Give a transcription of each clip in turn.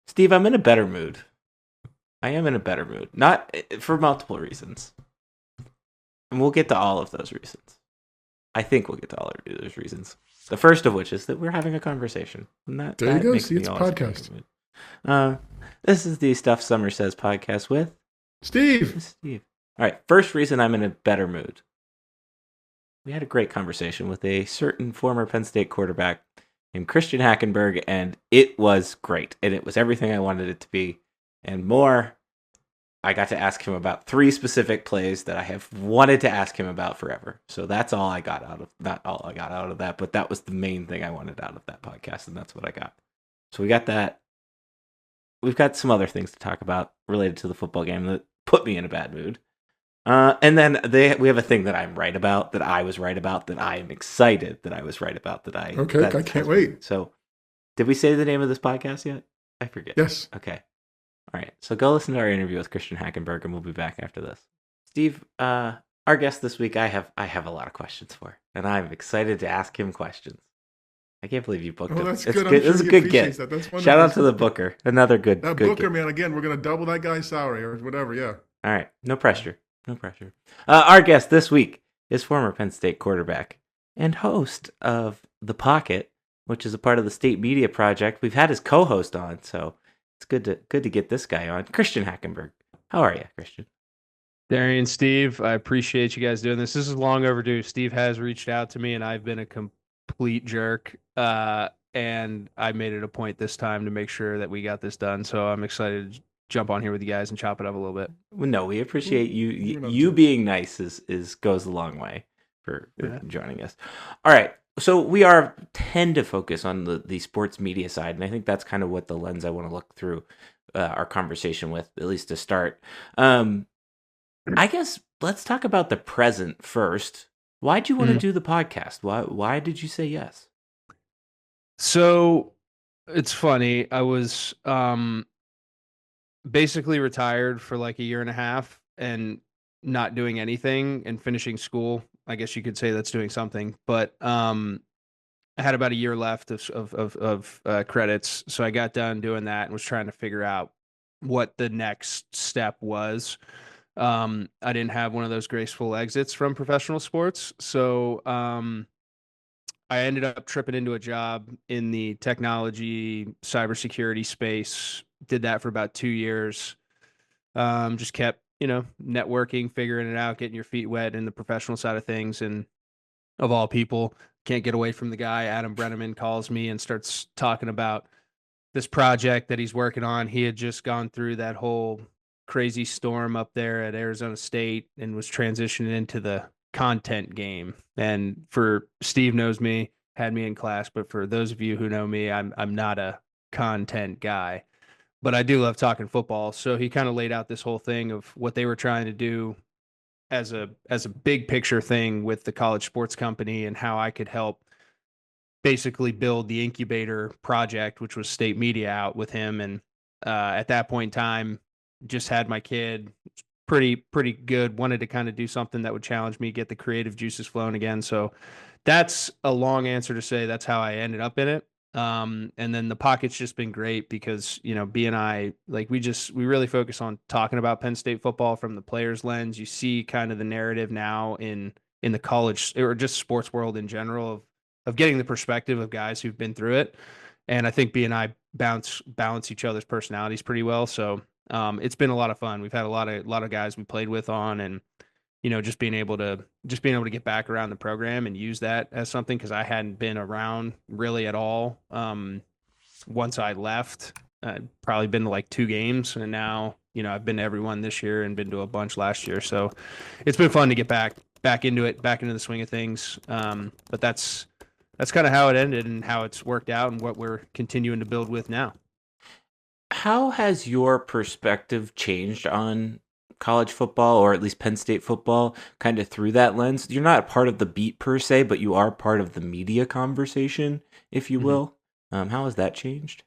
Steve, I'm in a better mood. I am in a better mood. Not for multiple reasons. And we'll get to all of those reasons. I think we'll get to all of those reasons. The first of which is that we're having a conversation. And There you that go. makes See, me it's a always in a better podcast. mood. Uh, this is the Stuff Summer Says podcast with Steve. Steve. All right, first reason I'm in a better mood. We had a great conversation with a certain former Penn State quarterback named Christian Hackenberg, and it was great. And it was everything I wanted it to be and more. I got to ask him about 3 specific plays that I have wanted to ask him about forever. So that's all I got out of, not all I got out of that, but that was the main thing I wanted out of that podcast, and that's what I got. So we got that. We've got some other things to talk about related to the football game that put me in a bad mood. And then we have a thing that I'm right about, that I was right about, that I am excited that I was right about, Okay, I can't wait. So, did we say the name of this podcast yet? I forget. Yes. Okay. All right. So go listen to our interview with Christian Hackenberg, and we'll be back after this. Steve, our guest this week, I have a lot of questions for, and I'm excited to ask him questions. I can't believe you booked him. That's It's good. good. I'm sure This is a he good appreciates get. that. That's wonderful. Shout out to the booker. Another good. That good Booker, get. man. Again, we're going to double that guy's salary or whatever. Yeah. All right. No pressure. No pressure. Our guest this week is former Penn State quarterback and host of The Pocket, which is a part of the State Media Project. We've had his co-host on, so it's good to get this guy on. Christian Hackenberg. How are you, Christian? Darian and Steve, I appreciate you guys doing this. This is long overdue. Steve has reached out to me, and I've been a complete jerk. And I made it a point this time to make sure that we got this done. So I'm excited to jump on here with you guys and chop it up a little bit. Well, no, we appreciate you being nice is goes a long way for joining us. All right. So we tend to focus on the sports media side, and I think that's kind of what the lens I want to look through our conversation with, at least to start. I guess let's talk about the present first. Why'd you want to do the podcast? Why did you say yes? So it's funny. I was basically retired for like a year and a half and not doing anything and finishing school. I guess you could say that's doing something, but I had about a year left of credits, so I got done doing that and was trying to figure out what the next step was. I didn't have one of those graceful exits from professional sports, so I ended up tripping into a job in the technology cybersecurity space. Did that for about 2 years. Just kept, networking, figuring it out, getting your feet wet in the professional side of things. And of all people, can't get away from the guy. Adam Breneman calls me and starts talking about this project that he's working on. He had just gone through that whole crazy storm up there at Arizona State and was transitioning into the content game. And for Steve knows me, had me in class, but for those of you who know me, I'm not a content guy, but I do love talking football. So he kind of laid out this whole thing of what they were trying to do as a big picture thing with the college sports company and how I could help basically build the incubator project, which was State Media, out with him. And at that point in time, just had my kid. Pretty good. Wanted to kind of do something that would challenge me, get the creative juices flowing again. So that's a long answer to say that's how I ended up in it. And then the pocket's just been great because, B and I, like we really focus on talking about Penn State football from the players' lens. You see kind of the narrative now in the college or just sports world in general of getting the perspective of guys who've been through it. And I think B and I balance each other's personalities pretty well. So it's been a lot of fun. We've had a lot of guys we played with on, and just being able to get back around the program and use that as something, because I hadn't been around really at all. Once I left, I'd probably been to like 2 games, and now I've been to every one this year and been to a bunch last year. So it's been fun to get back into it, back into the swing of things. But that's kind of how it ended and how it's worked out and what we're continuing to build with now. How has your perspective changed on college football, or at least Penn State football, kind of through that lens? You're not part of the beat per se, but you are part of the media conversation, if you will. How has that changed?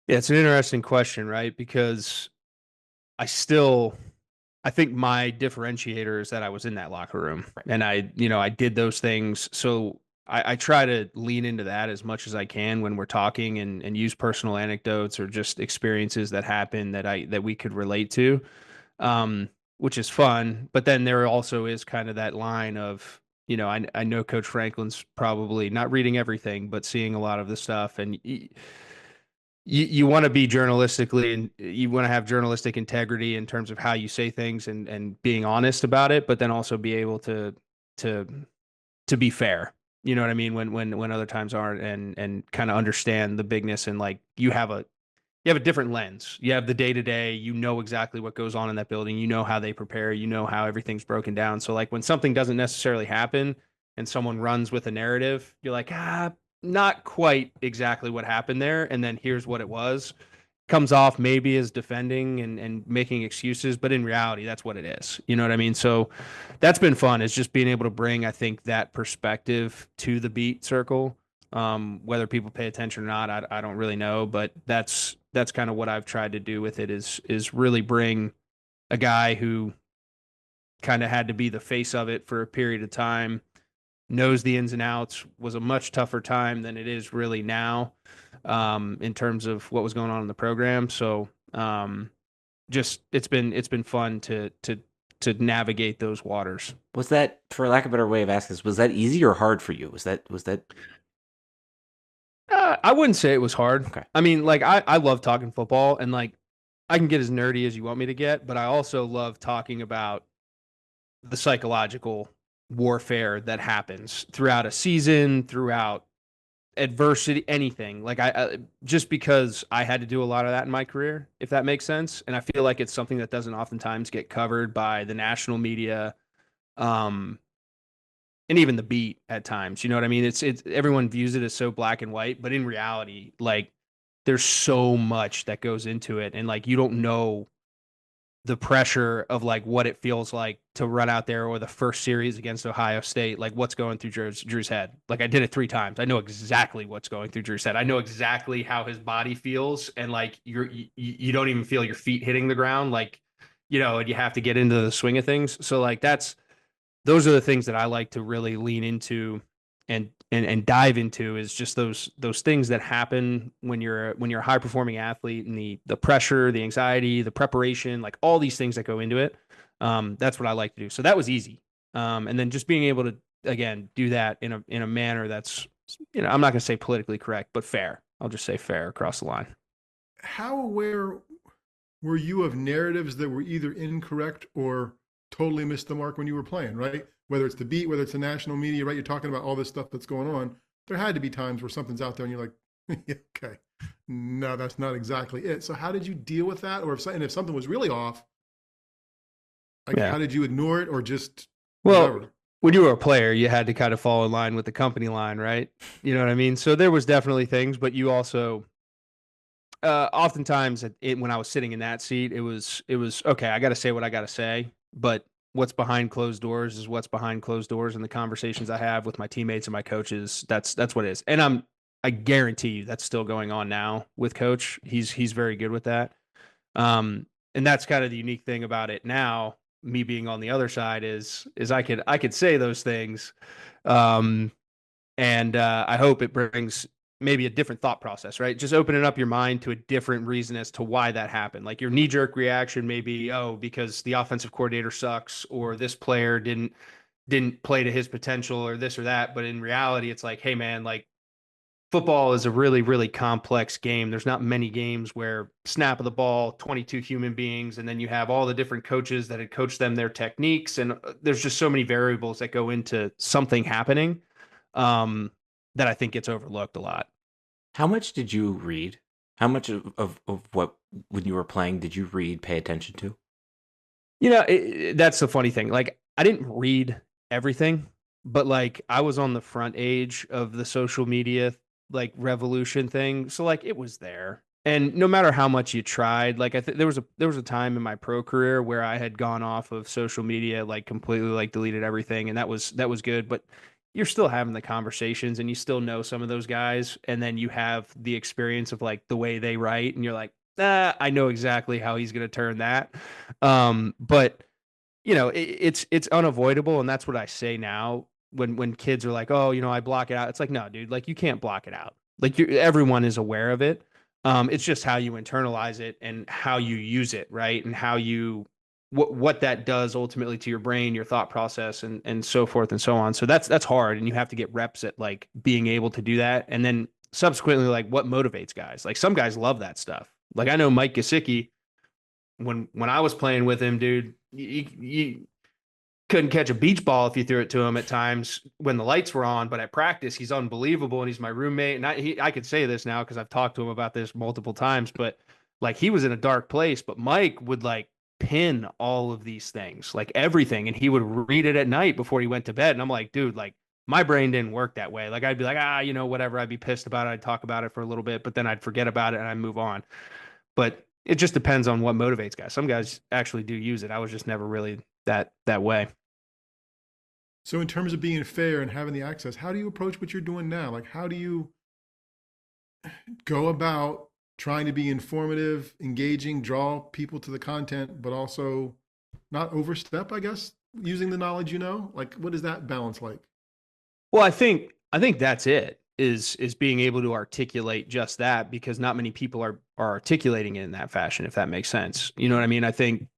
Yeah, it's an interesting question, right? Because I think my differentiator is that I was in that locker room, and I did those things. So I try to lean into that as much as I can when we're talking and use personal anecdotes or just experiences that happen that we could relate to, which is fun. But then there also is kind of that line of, I know Coach Franklin's probably not reading everything, but seeing a lot of the stuff. And you want to be journalistically and you want to have journalistic integrity in terms of how you say things and being honest about it, but then also be able to be fair. You know what I mean? When other times aren't, and kind of understand the bigness, and like you have a different lens. You have the day to day, you know exactly what goes on in that building, you know how they prepare, you know how everything's broken down. So like when something doesn't necessarily happen and someone runs with a narrative, you're like, not quite exactly what happened there. And then here's what it was. Comes off maybe as defending and making excuses, but in reality, that's what it is. You know what I mean? So that's been fun. It's just being able to bring, I think, that perspective to the beat circle. Whether people pay attention or not, I don't really know, but that's kind of what I've tried to do with it is really bring a guy who kind of had to be the face of it for a period of time, knows the ins and outs, was a much tougher time than it is really now, in terms of what was going on in the program. So just it's been fun to navigate those waters. Was that, for lack of a better way of asking this, was that easy or hard for you? Was that I wouldn't say it was hard. okay? I mean, like I love talking football, and like I can get as nerdy as you want me to get, but I also love talking about the psychological warfare that happens throughout a season, throughout adversity, anything. Like I just because I had to do a lot of that in my career, if that makes sense. And I feel like it's something that doesn't oftentimes get covered by the national media, and even the beat at times. You know what I mean? It's everyone views it as so black and white, but in reality, like there's so much that goes into it, and like you don't know the pressure of like what it feels like to run out there, or the first series against Ohio State, like what's going through Drew's head. Like I did it 3 times. I know exactly what's going through Drew's head. I know exactly how his body feels, and like you don't even feel your feet hitting the ground, like and you have to get into the swing of things. So like those are the things that I like to really lean into and dive into, is just those things that happen when you're a high performing athlete, and the pressure, the anxiety, the preparation, like all these things that go into it. That's what I like to do. So that was easy. And then just being able to, again, do that in a manner that's, I'm not going to say politically correct, but fair. I'll just say fair across the line. How aware were you of narratives that were either incorrect or totally missed the mark when you were playing, right? Whether it's the beat, whether it's the national media, right? You're talking about all this stuff that's going on. There had to be times where something's out there and you're like, yeah, okay, no, that's not exactly it. So how did you deal with that? Or if something was really off, like how did you ignore it or just whatever? When you were a player, you had to kind of fall in line with the company line, right? You know what I mean? So there was definitely things, but you also, oftentimes when I was sitting in that seat, it was okay, I got to say what I got to say, but what's behind closed doors is what's behind closed doors, and the conversations I have with my teammates and my coaches, that's what it is. And I guarantee you that's still going on now with Coach. He's very good with that. And that's kind of the unique thing about it now, me being on the other side, is I could say those things. And I hope it brings maybe a different thought process, right? Just opening up your mind to a different reason as to why that happened. Like your knee-jerk reaction may be, oh, because the offensive coordinator sucks, or this player didn't play to his potential, or this or that. But in reality, it's like, hey man, like football is a really, really complex game. There's not many games where snap of the ball, 22 human beings, and then you have all the different coaches that had coached them their techniques. And there's just so many variables that go into something happening, that I think gets overlooked a lot. How much did you read? How much of what, when you were playing, did you read, pay attention to? That's the funny thing. Like, I didn't read everything, but like I was on the front age of the social media, like revolution thing. So like it was there. And no matter how much you tried, like there was a time in my pro career where I had gone off of social media, like completely, like deleted everything. And that was good. But you're still having the conversations, and you still know some of those guys. And then you have the experience of like the way they write, and you're like, I know exactly how he's going to turn that. But it's unavoidable. And that's what I say now. when kids are like, oh, I block it out. It's like, no, dude, like you can't block it out. Like everyone is aware of it. It's just how you internalize it and how you use it, right? And how you what that does ultimately to your brain, your thought process, and so forth and so on. So that's hard, and you have to get reps at like being able to do that, and then subsequently, like what motivates guys. Like some guys love that stuff. Like I know Mike Gesicki, when I was playing with him, dude, you couldn't catch a beach ball if you threw it to him at times when the lights were on. But at practice, he's unbelievable, and he's my roommate. And I could say this now because I've talked to him about this multiple times. But like he was in a dark place, but Mike would like pin all of these things, like everything, and he would read it at night before he went to bed. And I'm like, dude, like my brain didn't work that way. Like I'd be like, whatever. I'd be pissed about it. I'd talk about it for a little bit, but then I'd forget about it and I'd move on. But it just depends on what motivates guys. Some guys actually do use it. I was just never really that way. So in terms of being fair and having the access, how do you approach what you're doing now? Like, how do you go about trying to be informative, engaging, draw people to the content, but also not overstep, I guess, using the knowledge you know? Like, what is that balance like? Well, I think that's it, is being able to articulate just that, because not many people are articulating it in that fashion, if that makes sense. You know what I mean? I think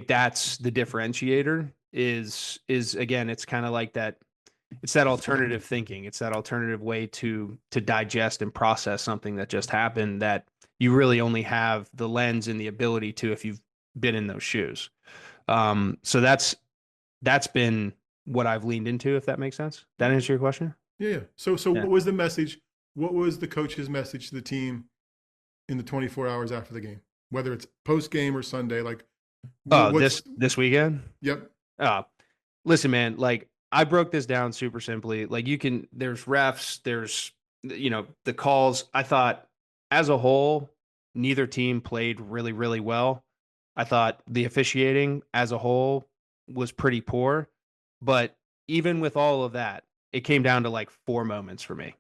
that's the differentiator is again, it's kind of like that. It's that alternative thinking. It's that alternative way to digest and process something that just happened that you really only have the lens and the ability to if you've been in those shoes. So that's been what I've leaned into, if that makes sense. That answer your question? Yeah. So Yeah. what was the message? What was the coach's message to the team in the 24 hours after the game, whether it's post game or Sunday? Like, this weekend? Yep. Listen, man, like I broke this down super simply. Like there's refs, there's, the calls. I thought as a whole, neither team played really, really well. I thought the officiating as a whole was pretty poor, but even with all of that, it came down to like 4 moments for me.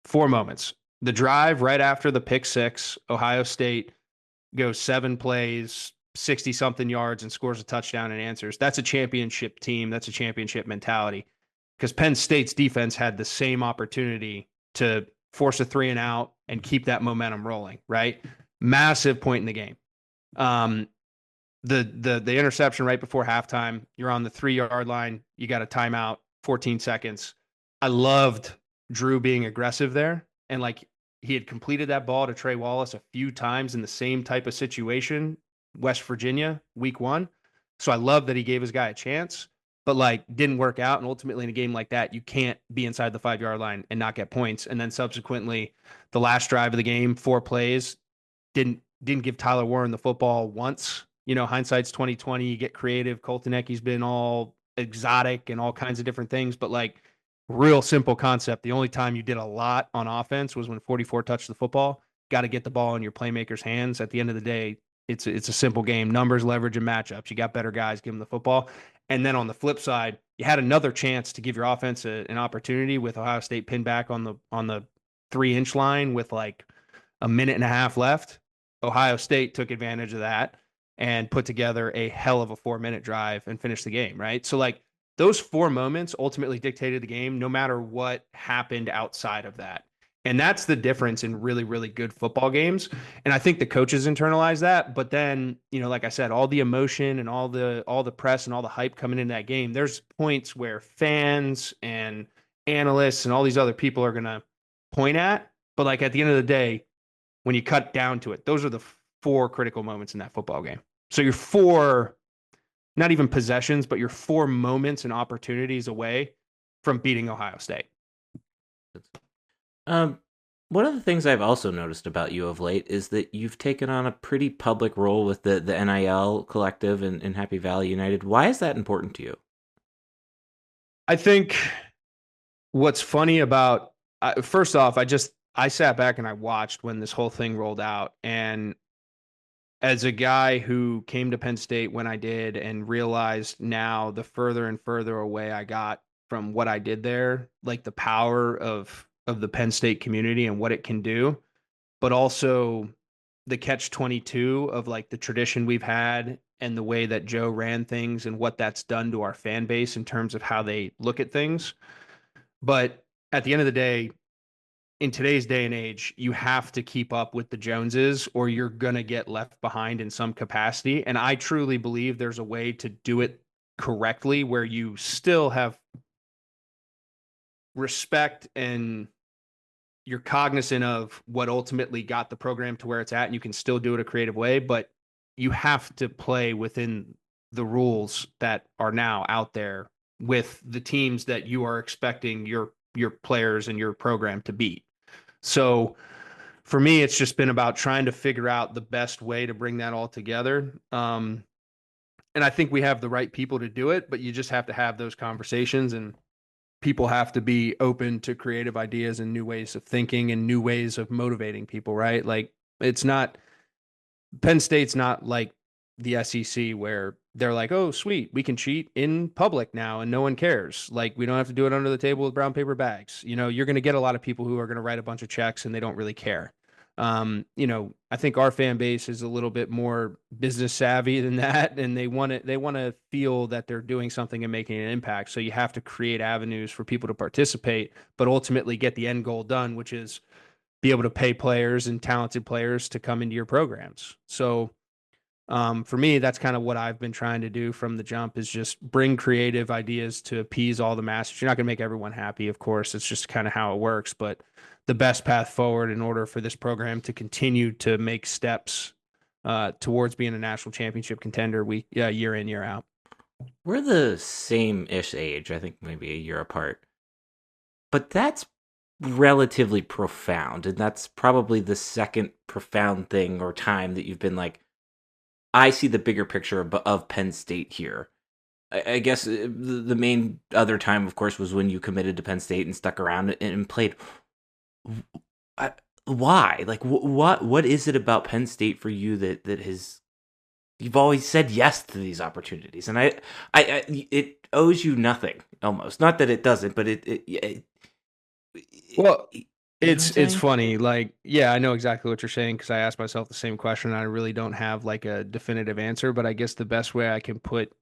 4 moments. The drive right after the pick six, Ohio State goes 7 plays, 60 something yards and scores a touchdown and answers. That's a championship team. That's a championship mentality, because Penn State's defense had the same opportunity to force a 3 and out and keep that momentum rolling, right? Massive point in the game. The interception right before halftime, you're on the 3-yard line. You got a timeout, 14 seconds. I loved Drew being aggressive there. And like he had completed that ball to Trey Wallace a few times in the same type of situation, West Virginia, week 1. So I love that he gave his guy a chance, but like didn't work out. And ultimately in a game like that, you can't be inside the 5-yard line and not get points. And then subsequently the last drive of the game, 4 plays, didn't give Tyler Warren the football once. Hindsight's 2020, you get creative. Colton Ecke's been all exotic and all kinds of different things, but like real simple concept. The only time you did a lot on offense was when 44 touched the football. Got to get the ball in your playmakers' hands. At the end of the day, it's a simple game. Numbers, leverage, and matchups. You got better guys, give them the football. And then on the flip side, you had another chance to give your offense an opportunity with Ohio State pinned back on the 3-inch line with like a minute and a half left. Ohio State took advantage of that and put together a hell of a 4-minute drive and finished the game, right? So like those 4 moments ultimately dictated the game, no matter what happened outside of that. And that's the difference in really, really good football games. And I think the coaches internalize that. But then, like I said, all the emotion and all the press and all the hype coming into that game, there's points where fans and analysts and all these other people are going to point at. But like at the end of the day, when you cut down to it, those are the 4 critical moments in that football game. So you're 4, not even possessions, but you're 4 moments and opportunities away from beating Ohio State. One of the things I've also noticed about you of late is that you've taken on a pretty public role with the NIL collective in Happy Valley United. Why is that important to you? I think what's funny about, first off, I sat back and I watched when this whole thing rolled out. And as a guy who came to Penn State when I did and realized now the further and further away I got from what I did there, like the power of the Penn State community and what it can do, but also the catch-22 of like the tradition we've had and the way that Joe ran things and what that's done to our fan base in terms of how they look at things. But at the end of the day, in today's day and age, you have to keep up with the Joneses or you're going to get left behind in some capacity. And I truly believe there's a way to do it correctly where you still have respect and you're cognizant of what ultimately got the program to where it's at, and you can still do it a creative way, but you have to play within the rules that are now out there with the teams that you are expecting your players and your program to beat. So for me, it's just been about trying to figure out the best way to bring that all together. And I think we have the right people to do it, but you just have to have those conversations, and people have to be open to creative ideas and new ways of thinking and new ways of motivating people, right? Like it's not, Penn State's not like the SEC where they're like, oh, sweet, we can cheat in public now and no one cares. Like we don't have to do it under the table with brown paper bags. You know, you're going to get a lot of people who are going to write a bunch of checks and they don't really care. You know, I think our fan base is a little bit more business savvy than that, and they want to feel that they're doing something and making an impact. So you have to create avenues for people to participate, but ultimately get the end goal done, which is be able to pay players and talented players to come into your programs. So for me, that's kind of what I've been trying to do from the jump, is just bring creative ideas to appease all the masses. You're not going to make everyone happy, of course. It's just kind of how it works. But the best path forward in order for this program to continue to make steps towards being a national championship contender year in, year out. We're the same-ish age, I think maybe a year apart. But that's relatively profound, and that's probably the second profound thing or time that you've been like, I see the bigger picture of Penn State here. I guess the main other time, of course, was when you committed to Penn State and stuck around and played. Why? Like, what is it about Penn State for you that has, you've always said yes to these opportunities, and I it owes you nothing almost. Not that it doesn't, but well, it's funny. Like, yeah, I know exactly what you're saying because I asked myself the same question. And I really don't have like a definitive answer, but I guess the best way I can put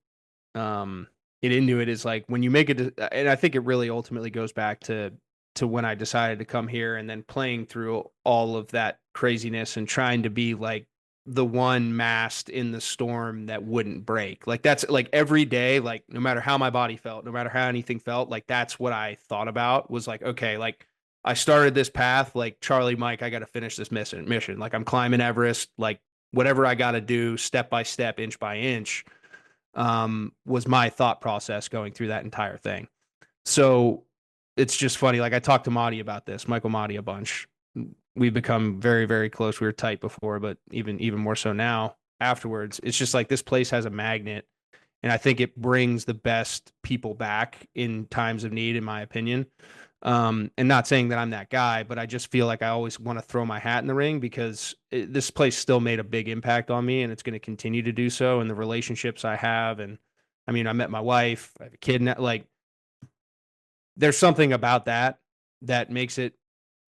it into it is like when you make it, and I think it really ultimately goes back to when I decided to come here and then playing through all of that craziness and trying to be like the one mast in the storm that wouldn't break. Like that's like every day, like no matter how my body felt, no matter how anything felt, like that's what I thought about was like, okay, like I started this path, like Charlie Mike, I got to finish this mission. Like I'm climbing Everest, like whatever I got to do step by step, inch by inch, was my thought process going through that entire thing. So it's just funny. Like I talked to Mahdi about this, Michael Mahdi, a bunch. We've become very, very close. We were tight before, but even more so now afterwards. It's just like this place has a magnet, and I think it brings the best people back in times of need, in my opinion. And not saying that I'm that guy, but I just feel like I always want to throw my hat in the ring because this place still made a big impact on me, and it's going to continue to do so. And the relationships I have, and I mean, I met my wife, I have a kid now, like there's something about that makes it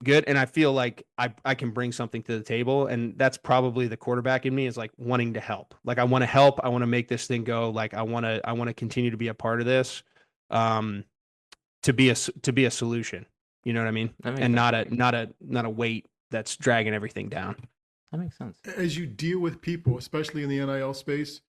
good. And I feel like I can bring something to the table. And that's probably the quarterback in me, is like wanting to help. Like I want to help. I want to make this thing go. Like I want to continue to be a part of this, to be a solution. You know what I mean? And not a weight that's dragging everything down. That makes sense. As you deal with people, especially in the NIL space,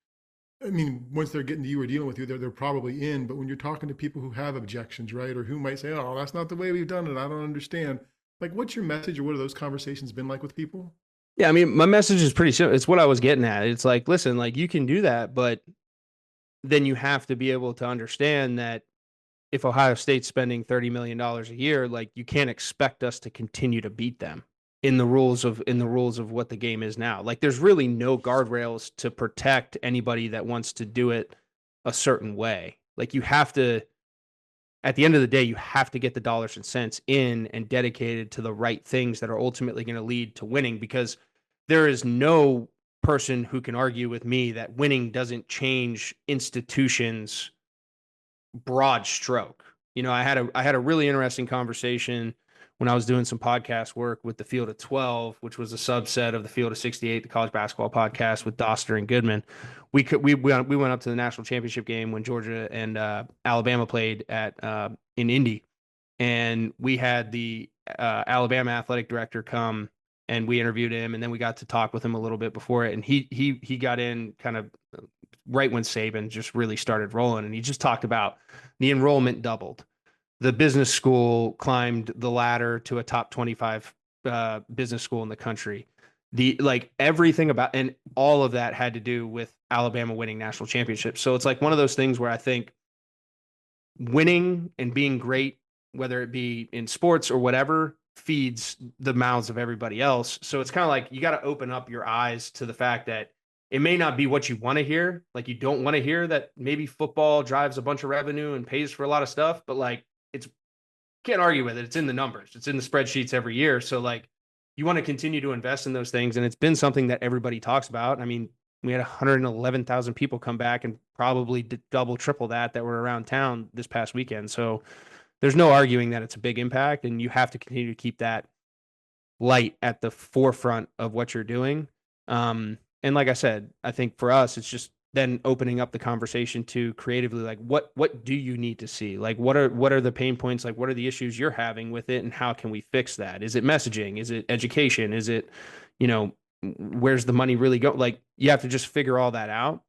I mean, once they're getting to you or dealing with you, they're probably in. But when you're talking to people who have objections, right, or who might say, "Oh, that's not the way we've done it. I don't understand." Like, what's your message, or what have those conversations been like with people? Yeah, I mean, my message is pretty simple. It's what I was getting at. It's like, listen, like you can do that, but then you have to be able to understand that if Ohio State's spending $30 million a year, like you can't expect us to continue to beat them in the rules of what the game is now. Like there's really no guardrails to protect anybody that wants to do it a certain way. Like you have to, at the end of the day, you have to get the dollars and cents in and dedicated to the right things that are ultimately going to lead to winning, because there is no person who can argue with me that winning doesn't change institutions broad stroke. You know, I had a really interesting conversation when I was doing some podcast work with the Field of 12, which was a subset of the Field of 68, the college basketball podcast with Doster and Goodman. We went up to the national championship game when Georgia and Alabama played at in Indy, and we had the Alabama athletic director come, and we interviewed him, and then we got to talk with him a little bit before it, and he got in kind of right when Saban just really started rolling, and he just talked about the enrollment doubled. The business school climbed the ladder to a top 25 business school in the country. Everything about, and all of that had to do with Alabama winning national championships. So it's like one of those things where I think winning and being great, whether it be in sports or whatever, feeds the mouths of everybody else. So it's kind of like you got to open up your eyes to the fact that it may not be what you want to hear. Like, you don't want to hear that maybe football drives a bunch of revenue and pays for a lot of stuff, but like, can't argue with it. It's in the numbers. It's in the spreadsheets every year. So like, you want to continue to invest in those things. And it's been something that everybody talks about. I mean, we had 111,000 people come back, and probably double, triple that were around town this past weekend. So there's no arguing that it's a big impact, and you have to continue to keep that light at the forefront of what you're doing. And like I said, I think for us, it's just then opening up the conversation to creatively, like, what do you need to see? Like, what are the pain points? Like, what are the issues you're having with it, and how can we fix that? Is it messaging? Is it education? Is it, where's the money really go? Like, you have to just figure all that out.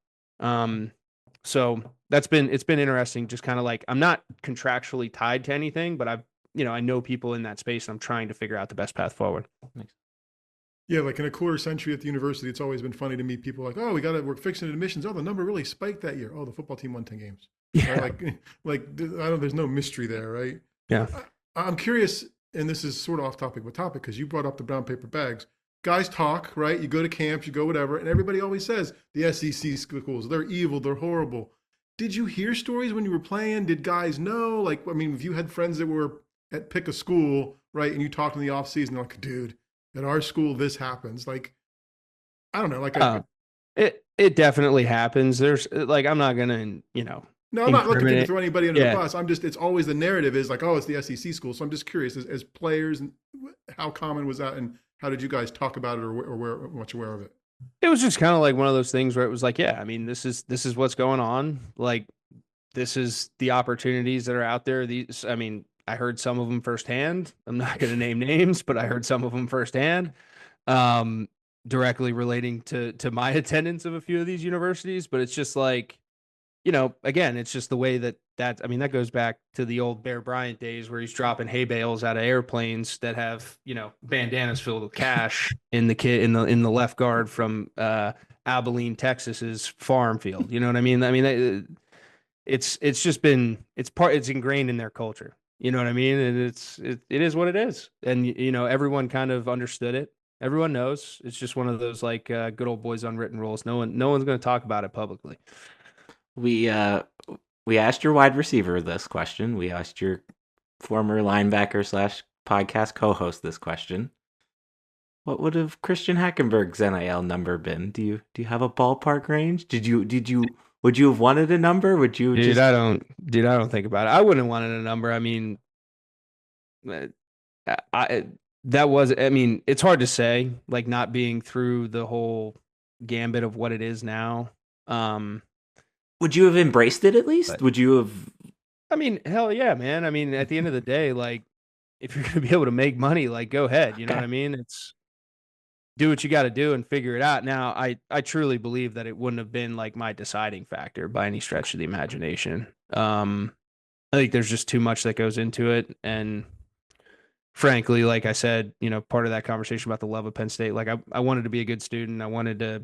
So it's been interesting. Just kind of like, I'm not contractually tied to anything, but I know people in that space, and I'm trying to figure out the best path forward. Yeah, like in a quarter century at the university, it's always been funny to meet people like, oh, we're fixing admissions. Oh, the number really spiked that year. Oh, the football team won 10 games. Yeah. Right? There's no mystery there, right? Yeah. I'm curious, and this is sort of off topic, because you brought up the brown paper bags. Guys talk, right? You go to camps, you go whatever, and everybody always says the SEC schools, they're evil, they're horrible. Did you hear stories when you were playing? Did guys know? Like, I mean, if you had friends that were at pick a school, right, and you talked in the off season, like, dude, at our school, this happens. Like, I don't know. Like, it definitely happens. There's like, I'm not gonna, No, I'm not looking to throw anybody under the bus. It's always the narrative is like, oh, it's the SEC school. So I'm just curious, as players, how common was that, and how did you guys talk about it, or where much aware of it? It was just kind of like one of those things where it was like, yeah, I mean, this is what's going on. Like, this is the opportunities that are out there. I mean, I heard some of them firsthand. I'm not going to name names, but I heard some of them firsthand, directly relating to my attendance of a few of these universities. But it's just like, again, it's just the way that goes back to the old Bear Bryant days where he's dropping hay bales out of airplanes that have, bandanas filled with cash in the left guard from Abilene, Texas's farm field. You know what I mean? I mean, it's ingrained in their culture. You know what I mean? And it is what it is. And, everyone kind of understood it. Everyone knows. It's just one of those like good old boys unwritten rules. No one's going to talk about it publicly. We asked your wide receiver this question. We asked your former linebacker / podcast co-host this question. What would have Christian Hackenberg's NIL number been? Do you have a ballpark range? Would you have wanted a number? Would you? I don't think about it. I wouldn't have wanted a number. I mean, it's hard to say, like, not being through the whole gambit of what it is now. Would you have embraced it at least? But, would you have? I mean, hell yeah, man. I mean, at the end of the day, like, if you're going to be able to make money, like, go ahead. You know what I mean? It's do what you got to do and figure it out. Now, I truly believe that it wouldn't have been like my deciding factor by any stretch of the imagination. I think there's just too much that goes into it. And frankly, like I said, part of that conversation about the love of Penn State, like I wanted to be a good student. I wanted to,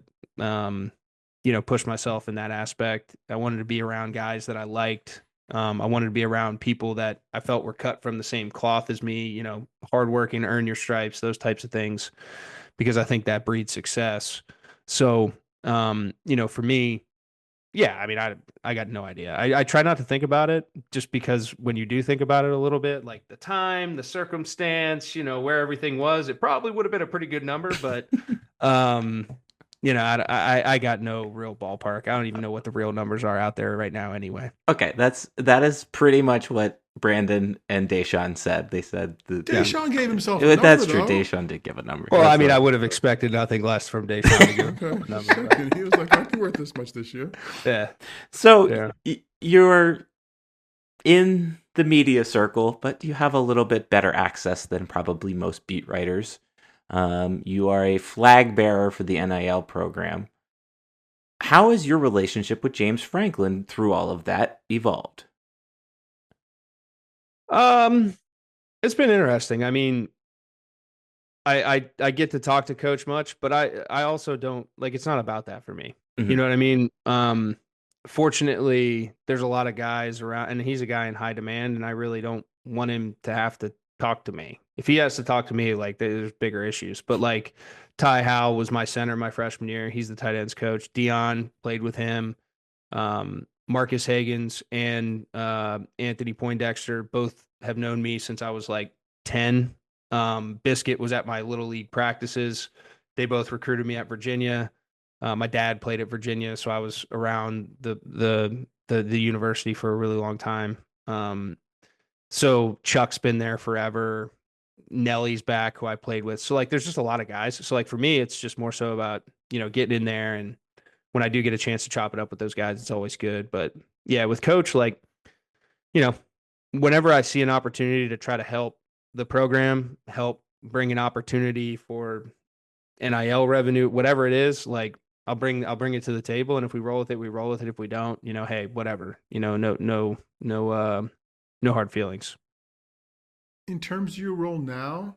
push myself in that aspect. I wanted to be around guys that I liked. I wanted to be around people that I felt were cut from the same cloth as me, hardworking, earn your stripes, those types of things, because I think that breeds success. So, for me, yeah, I mean, I got no idea. I try not to think about it, just because when you do think about it a little bit, like the time, the circumstance, where everything was, it probably would have been a pretty good number, but, I got no real ballpark. I don't even know what the real numbers are out there right now anyway. Okay, that is pretty much what Brandon and Deshaun said. They said that Deshaun gave himself a number, that's true. though. Deshaun did give a number. Well, That's I mean, right. I would have expected nothing less from Deshaun to give Okay. a number. But, He was like, "I'd be worth this much this year." yeah. So you're in the media circle, but you have a little bit better access than probably most beat writers. You are a flag bearer for the NIL program. How has your relationship with James Franklin through all of that evolved? It's been interesting. I mean, I get to talk to Coach much, but I also don't like. It's not about that for me. Mhm. You know what I mean? Fortunately, there's a lot of guys around, and he's a guy in high demand, and I really don't want him to have to talk to me. If he has to talk to me, like there's bigger issues. But like Ty Howell was my center my freshman year. He's the tight ends coach. Dion played with him. Marcus Hagans and Anthony Poindexter both have known me since I was like 10. Biscuit was at my little league practices. They both recruited me at Virginia. My dad played at Virginia, so I was around the university for a really long time. So Chuck's been there forever. Nellie's back, who I played with. So like, there's just a lot of guys. So like for me, it's just more so about getting in there, and when I do get a chance to chop it up with those guys, it's always good. But yeah, with Coach, like whenever I see an opportunity to try to help the program, help bring an opportunity for NIL revenue, whatever it is, like I'll bring it to the table, and if we roll with it, we roll with it. If we don't, hey, whatever. No hard feelings. In terms of your role now,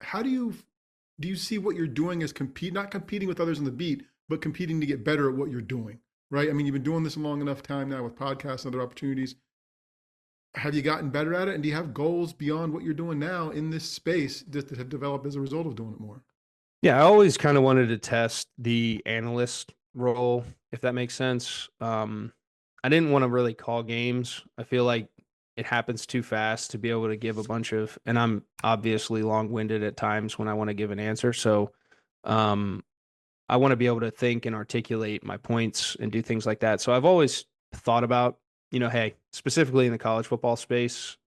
how do you see what you're doing as not competing with others on the beat, but competing to get better at what you're doing, right? I mean, you've been doing this a long enough time now with podcasts and other opportunities. Have you gotten better at it? And do you have goals beyond what you're doing now in this space that have developed as a result of doing it more? Yeah, I always kind of wanted to test the analyst role, if that makes sense. I didn't want to really call games. I feel like it happens too fast to be able to give a bunch of, and I'm obviously long-winded at times when I want to give an answer. So I want to be able to think and articulate my points and do things like that. So I've always thought about, hey, specifically in the college football space,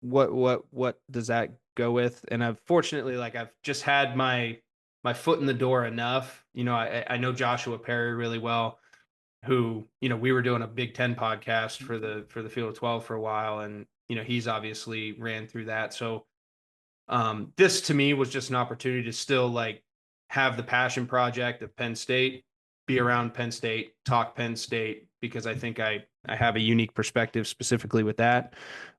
what does that go with? And I've just had my foot in the door enough. I know Joshua Perry really well, who, we were doing a Big Ten podcast for the Field of 12 for a while. And, he's obviously ran through that. So this to me was just an opportunity to still like have the passion project of Penn State, be around Penn State, talk Penn State, because I think I have a unique perspective specifically with that.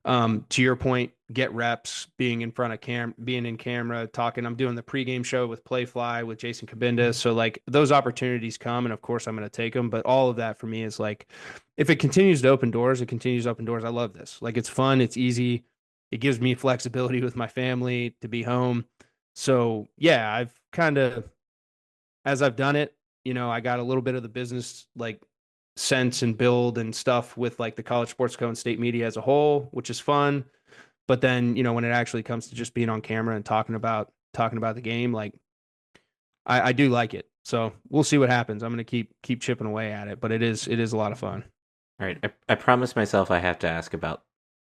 To your point, get reps, being in front of being in camera, talking. I'm doing the pregame show with Playfly with Jason Cabinda. So like those opportunities come, and of course I'm going to take them. But all of that for me is like, if it continues to open doors, it continues to open doors. I love this. Like it's fun. It's easy. It gives me flexibility with my family to be home. So yeah, I've kind of, as I've done it, I got a little bit of the business like sense and build and stuff with like the College Sports Co and state media as a whole, which is fun. But then, when it actually comes to just being on camera and talking about the game, like I do like it. So we'll see what happens. I'm going to keep chipping away at it, but it is a lot of fun. All right. I promised myself I have to ask about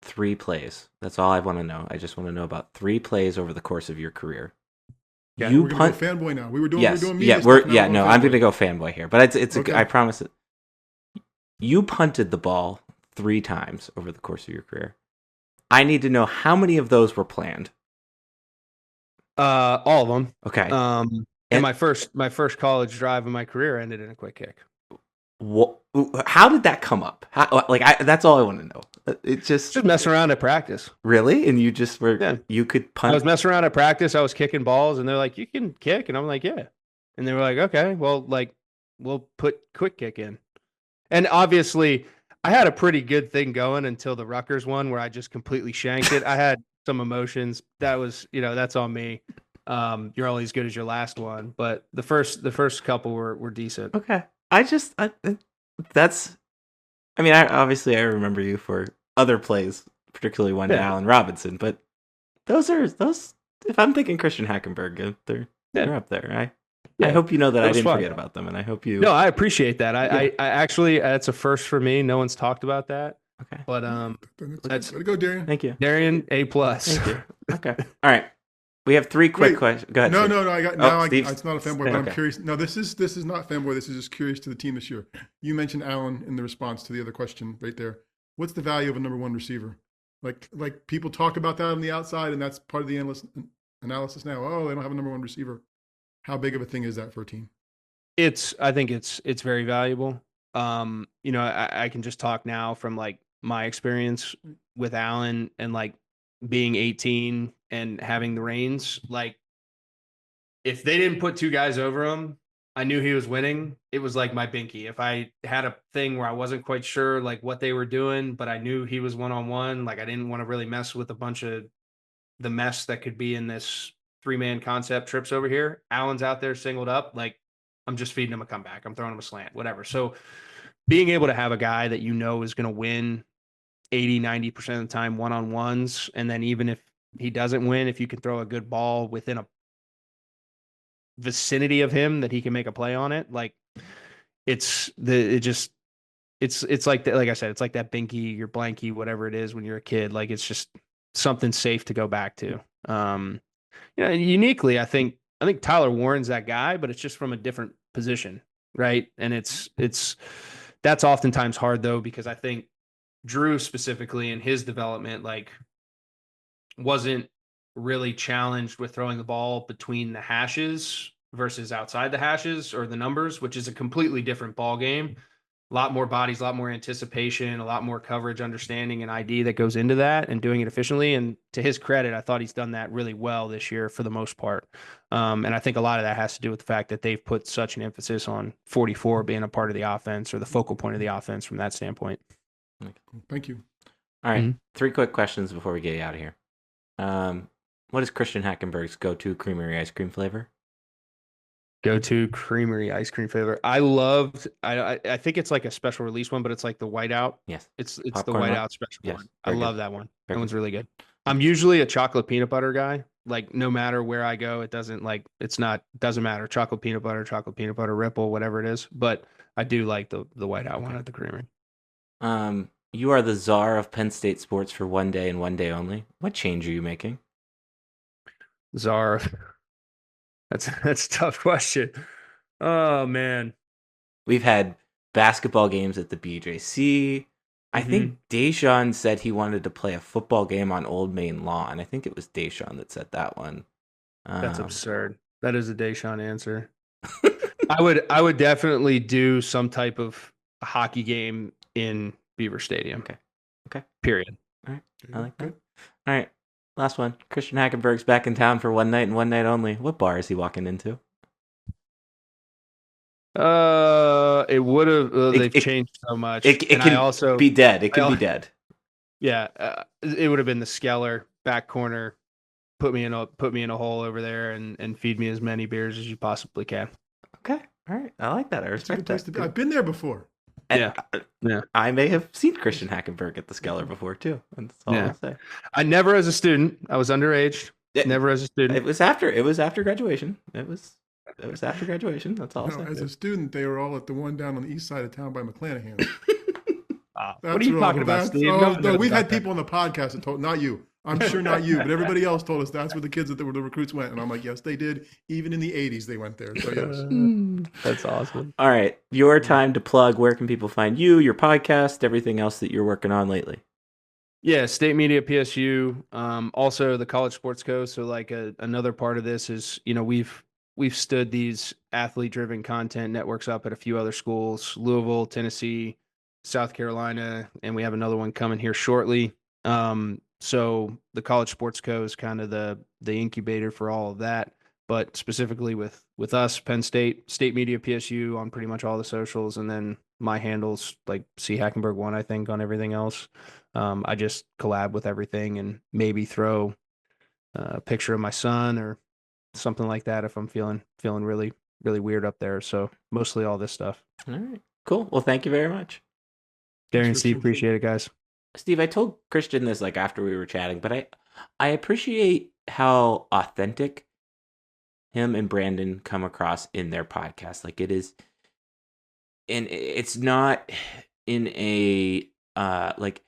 3 plays. That's all I want to know. I just want to know about 3 plays over the course of your career. Yeah, we're gonna go fanboy now. We're doing media stuff. Now I'm going to go fanboy here, but it's okay. I promise it. You punted the ball 3 times over the course of your career. I need to know how many of those were planned. All of them. Okay. And my first college drive in my career ended in a quick kick. How did that come up? That's all I want to know. It's just messing around at practice. Really? And you just were, you could punt? I was messing around at practice. I was kicking balls, and they're like, you can kick. And I'm like, yeah. And they were like, okay, well, like, we'll put quick kick in. And obviously, I had a pretty good thing going until the Rutgers one where I just completely shanked it. I had some emotions. That was, that's on me. You're only as good as your last one. But the first couple were decent. Okay. I obviously I remember you for other plays, particularly one to Allen Robinson, but those, if I'm thinking Christian Hackenberg, they're up there. I hope you know that I didn't forget about them, and I hope you... No, I appreciate that. I actually, that's a first for me. No one's talked about that. Okay. But That's way to go, Darian. Thank you. Darian, A+. Thank you. Okay. All right. We have 3 quick Wait. questions. Go ahead. No, Steve. no, no. I got now. Steve's- It's not a fanboy, but Okay. I'm curious. No, this is not fanboy. This is just curious to the team this year. You mentioned Allen in the response to the other question right there. What's the value of a number 1 receiver? Like people talk about that on the outside, and that's part of the analysis now. Oh, they don't have a number 1 receiver. How big of a thing is that for a team? I think it's very valuable. I can just talk now from like my experience with Allen and like being 18 and having the reins. Like, if they didn't put 2 guys over him, I knew he was winning. It was like my binky. If I had a thing where I wasn't quite sure like what they were doing, but I knew he was one-on-one, like I didn't want to really mess with a bunch of the mess that could be in this 3-man concept trips over here. Allen's out there singled up. Like, I'm just feeding him a comeback. I'm throwing him a slant, whatever. So being able to have a guy that you know is going to win 80, 90% of the time one-on-ones, and then even if he doesn't win, if you can throw a good ball within a vicinity of him that he can make a play on it, like it's like I said, it's like that binky, your blankie, whatever it is when you're a kid. Like, it's just something safe to go back to. Uniquely, I think Tyler Warren's that guy, but it's just from a different position, right? And that's oftentimes hard though, because I think Drew specifically in his development, like, wasn't really challenged with throwing the ball between the hashes versus outside the hashes or the numbers, which is a completely different ball game. A lot more bodies, a lot more anticipation, a lot more coverage, understanding, and ID that goes into that and doing it efficiently. And to his credit, I thought he's done that really well this year for the most part. And I think a lot of that has to do with the fact that they've put such an emphasis on 44 being a part of the offense or the focal point of the offense from that standpoint. Thank you. All right. 3 quick questions before we get you out of here. What is Christian Hackenberg's go-to creamery ice cream flavor? Go-to creamery ice cream flavor. I think it's like a special release one, but it's like the whiteout. Yes. It's the Popcorn whiteout one? special Yes. one. I Very love good. that one. Very That one's good. really good. I'm usually a chocolate peanut butter guy. Like, no matter where I go, it doesn't matter. Chocolate peanut butter ripple, whatever it is. But I do like the whiteout one at the creamery. You are the czar of Penn State sports for one day and one day only. What change are you making? Czar. That's a tough question. Oh man. We've had basketball games at the BJC. I think Deshaun said he wanted to play a football game on Old Main Lawn. I think it was Deshaun that said that one. That's absurd. That is a Deshaun answer. I would definitely do some type of hockey game in Beaver Stadium. Okay. Period. All right. I like that. All right. Last one. Christian Hackenberg's back in town for one night and one night only. What bar is he walking into? It would have. They've changed so much. It can be dead. It can be dead. Yeah, it would have been the Skeller back corner. Put me in a hole over there and feed me as many beers as you possibly can. Okay, all right. I like that. I respect that. I've been there before. And I may have seen Christian Hackenberg at the Skeller before too. That's all I'll say. I never as a student. I was underage. Never as a student. It was after graduation. It was after graduation. That's all. As a student, they were all at the one down on the east side of town by McClanahan. What are you talking about, Steve? No, we've had people on the podcast that told, not you. I'm sure not you, but everybody else told us that's where the kids the recruits went. And I'm like, yes, they did. Even in the 80s, they went there. So yes. That's awesome. All right. Your time to plug. Where can people find you, your podcast, everything else that you're working on lately? Yeah, State Media PSU. Also the College Sports Co. So like another part of this is, we've stood these athlete-driven content networks up at a few other schools, Louisville, Tennessee, South Carolina, and we have another one coming here shortly. So the College Sports Co. is kind of the incubator for all of that, but specifically with us, Penn State, State Media PSU on pretty much all the socials, and then my handles like C Hackenberg 1, I think, on everything else. I just collab with everything and maybe throw a picture of my son or something like that if I'm feeling really, really weird up there. So mostly all this stuff. All right, cool. Well, thank you very much. Darian and Steve, appreciate it, guys. Steve, I told Christian this like after we were chatting, but I appreciate how authentic him and Brandon come across in their podcast. Like it is, and it's not in a like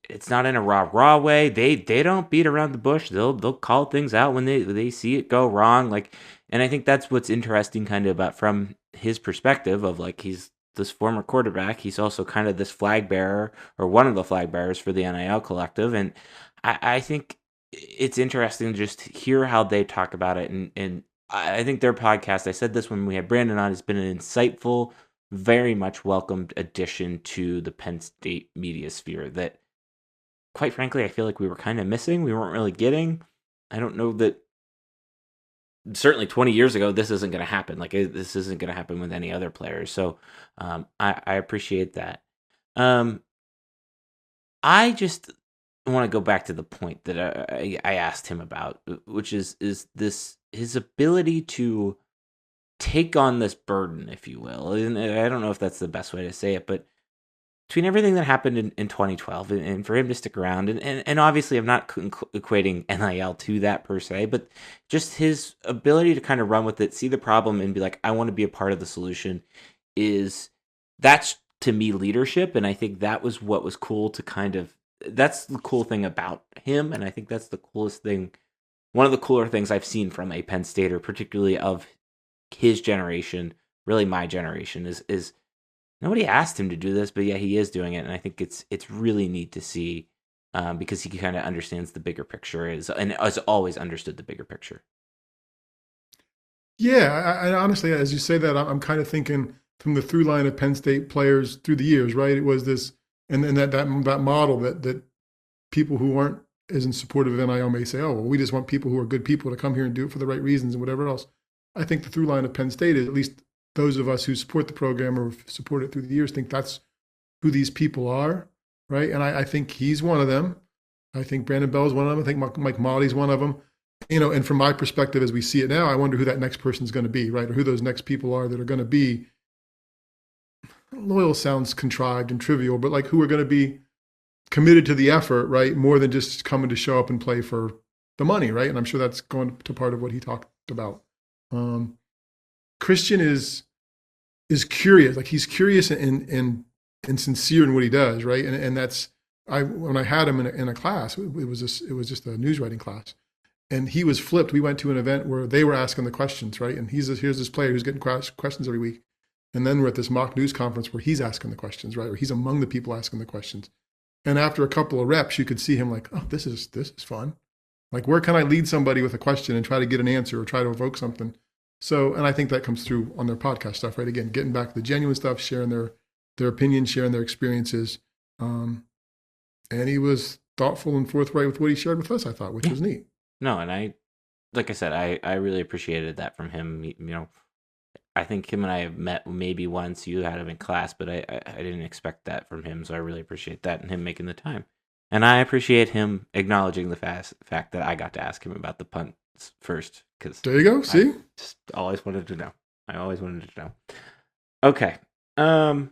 it's not in a raw way. They don't beat around the bush. They'll call things out when they see it go wrong. Like, and I think that's what's interesting, kind of about from his perspective of like he's this former quarterback. He's also kind of this flag bearer or one of the flag bearers for the NIL collective, and I think it's interesting to just hear how they talk about it. And I think their podcast, I said this when we had Brandon on, has been an insightful, very much welcomed addition to the Penn State media sphere that, quite frankly, I feel like we were kind of missing. We weren't really getting. I don't know that, certainly 20 years ago, this isn't going to happen. Like, this isn't going to happen with any other players. So I appreciate that. I just want to go back to the point that I asked him about, which is this, his ability to take on this burden, if you will. And I don't know if that's the best way to say it, but between everything that happened in 2012 and for him to stick around, and obviously I'm not equating NIL to that per se, but just his ability to kind of run with it, see the problem, and be like, I want to be a part of the solution, that's to me leadership. And I think that was what was cool to kind of, that's the cool thing about him. And I think that's the coolest thing, one of the cooler things I've seen from a Penn Stater, particularly of his generation, really my generation, is nobody asked him to do this, but yeah, he is doing it. And I think it's really neat to see because he kind of understands the bigger picture and has always understood the bigger picture. Yeah, I honestly, as you say that, I'm kind of thinking from the through line of Penn State players through the years, right? It was this, and that model that people who aren't as in support of NIL may say, oh, well, we just want people who are good people to come here and do it for the right reasons and whatever else. I think the through line of Penn State is, at least those of us who support the program or support it through the years, think that's who these people are, right? And I think he's one of them. I think Brandon Bell's one of them. I think Mike Molly's one of them. And from my perspective, as we see it now, I wonder who that next person's going to be, right? Or who those next people are that are going to be, loyal sounds contrived and trivial, but like who are going to be committed to the effort, right? More than just coming to show up and play for the money, right? And I'm sure that's going to part of what he talked about. Christian is curious, like he's curious and sincere in what he does, right? And that's when I had him in a class, it was just a news writing class, and he was flipped. We went to an event where they were asking the questions, right? And here's this player who's getting questions every week, and then we're at this mock news conference where he's asking the questions, right? Or he's among the people asking the questions. And after a couple of reps, you could see him like, oh, this is fun. Like, where can I lead somebody with a question and try to get an answer or try to evoke something? So, and I think that comes through on their podcast stuff, right? Again, getting back to the genuine stuff, sharing their opinions, sharing their experiences. And he was thoughtful and forthright with what he shared with us, I thought, which was neat. No, and like I said, I really appreciated that from him. You know, I think him and I have met maybe once. You had him in class, but I didn't expect that from him. So I really appreciate that and him making the time. And I appreciate him acknowledging the fact that I got to ask him about the punts first. Because there you go. See, I just always wanted to know. Okay. So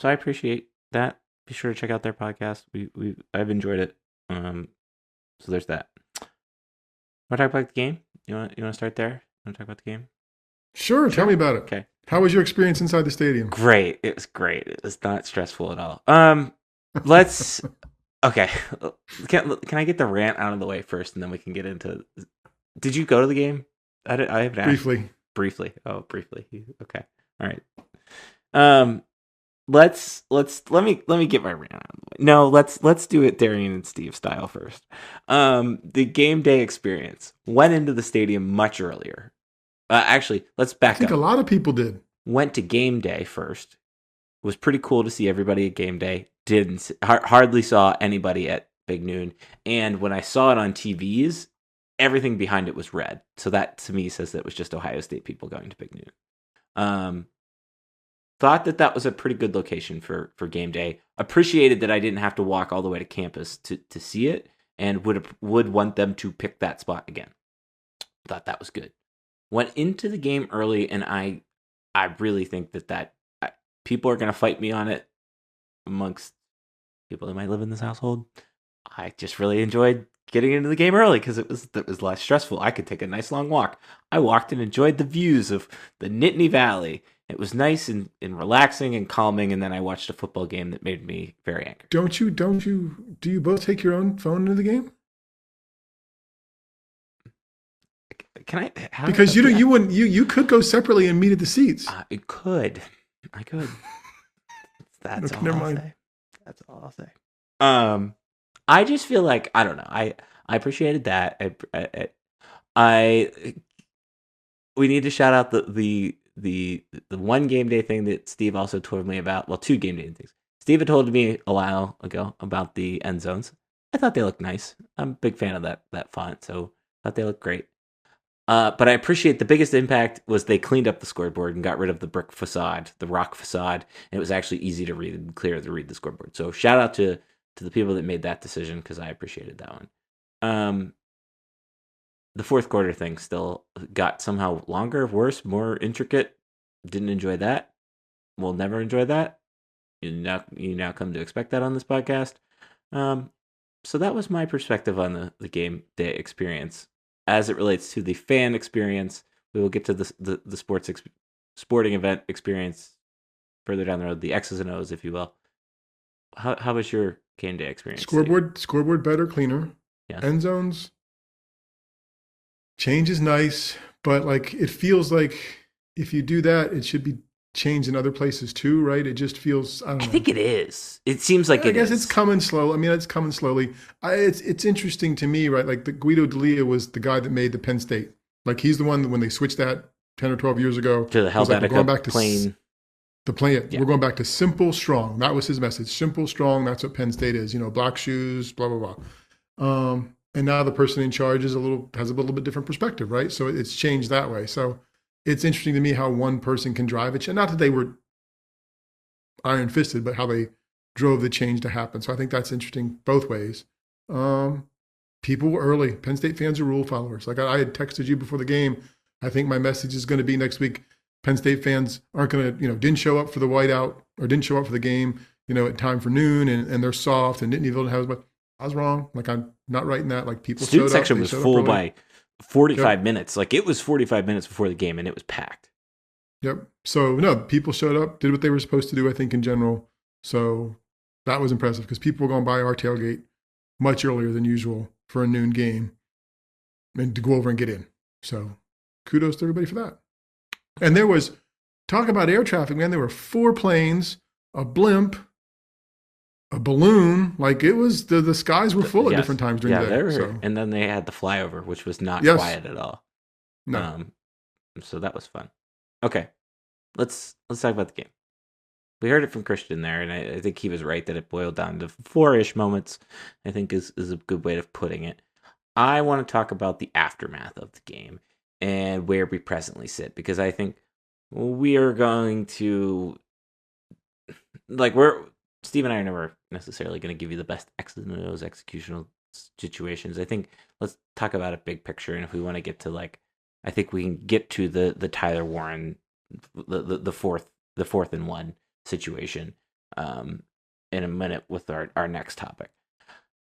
I appreciate that. Be sure to check out their podcast. I've enjoyed it. So there's that. Want to talk about the game? You want to start there? Want to talk about the game? Sure. Tell me about it. Okay. How was your experience inside the stadium? Great. It was great. It was not stressful at all. Let's. Okay. Can I get the rant out of the way first, and then we can get into. Did you go to the game? I haven't briefly. Briefly. Oh, briefly. Okay. All right. Let me get my rant out of the way. No, let's do it Darian and Steve style first. The game day experience went into the stadium much earlier. Actually, let's back up. I think a lot of people did. Went to game day first. It was pretty cool to see everybody at game day. Hardly saw anybody at Big Noon. And when I saw it on TVs, everything behind it was red. So that to me says that it was just Ohio State people going to Big Noon. Thought that was a pretty good location for game day. Appreciated that I didn't have to walk all the way to campus to see it, and would want them to pick that spot again. Thought that was good. Went into the game early, and I really think that people are going to fight me on it amongst people who might live in this household. I just really enjoyed getting into the game early because it was less stressful. I could take a nice long walk. I walked and enjoyed the views of the Nittany Valley It was nice and relaxing and calming, and then I watched a football game that made me very angry. Do you both take your own phone into the game? Can I? Because you could go separately and meet at the seats. I could. That's Okay, all never I'll mind. say. That's all I'll say. I just feel like I don't know. I appreciated that. We need to shout out the one game day thing that Steve also told me about. Well, two game day things. Steve had told me a while ago about the end zones. I thought they looked nice. I'm a big fan of that font, so I thought they looked great. But I appreciate the biggest impact was they cleaned up the scoreboard and got rid of the brick facade, the rock facade, and it was actually easy to read and clear to read the scoreboard. So shout out to the people that made that decision because I appreciated that one. The fourth quarter thing still got somehow longer, worse, more intricate. Didn't enjoy that. Will never enjoy that. You now come to expect that on this podcast. So that was my perspective on the game day experience. As it relates to the fan experience, we will get to the sporting event experience further down the road, the X's and O's, if you will. How was your game day experience? Scoreboard better, cleaner. Yeah. End zones. Change is nice, but like it feels like if you do that, it should be changed in other places too, right? It just feels. I don't know. I think it is. It seems like I guess it's coming slow. I mean, it's coming slowly. It's interesting to me, right? Like the Guido D'Elia was the guy that made the Penn State. Like he's the one that when they switched that 10 or 12 years ago to the Helvetica plane. The plane. Yeah. We're going back to simple, strong. That was his message. Simple, strong. That's what Penn State is. Black shoes, blah blah blah. And now the person in charge has a little bit different perspective, right? So it's changed that way. So it's interesting to me how one person can drive it. Not that they were iron fisted, but how they drove the change to happen. So I think that's interesting both ways. People were early. Penn State fans are rule followers. Like I had texted you before the game. I think my message is going to be next week. Penn State fans aren't going to, didn't show up for the whiteout or didn't show up for the game, at time for noon and they're soft and didn't even have, but I was wrong. Like I'm not writing that. Like people student showed up. Section was full by 45 minutes. Like it was 45 minutes before the game and it was packed. Yep. So no, people showed up, did what they were supposed to do, I think in general. So that was impressive because people were going by our tailgate much earlier than usual for a noon game and to go over and get in. So kudos to everybody for that. And there was, talk about air traffic, man, there were 4 planes, a blimp, a balloon. Like it was, the skies were full at different times during the day. So. And then they had the flyover, which was not quiet at all. No. So that was fun. Okay, let's talk about the game. We heard it from Christian there, and I think he was right that it boiled down to 4-ish moments, I think is a good way of putting it. I want to talk about the aftermath of the game and where we presently sit, because I think we are going to, Steve and I are never necessarily going to give you the best X's and O's executional situations. I think let's talk about a big picture, and if we want to get to I think we can get to the Tyler Warren, the fourth and 1 situation in a minute with our next topic.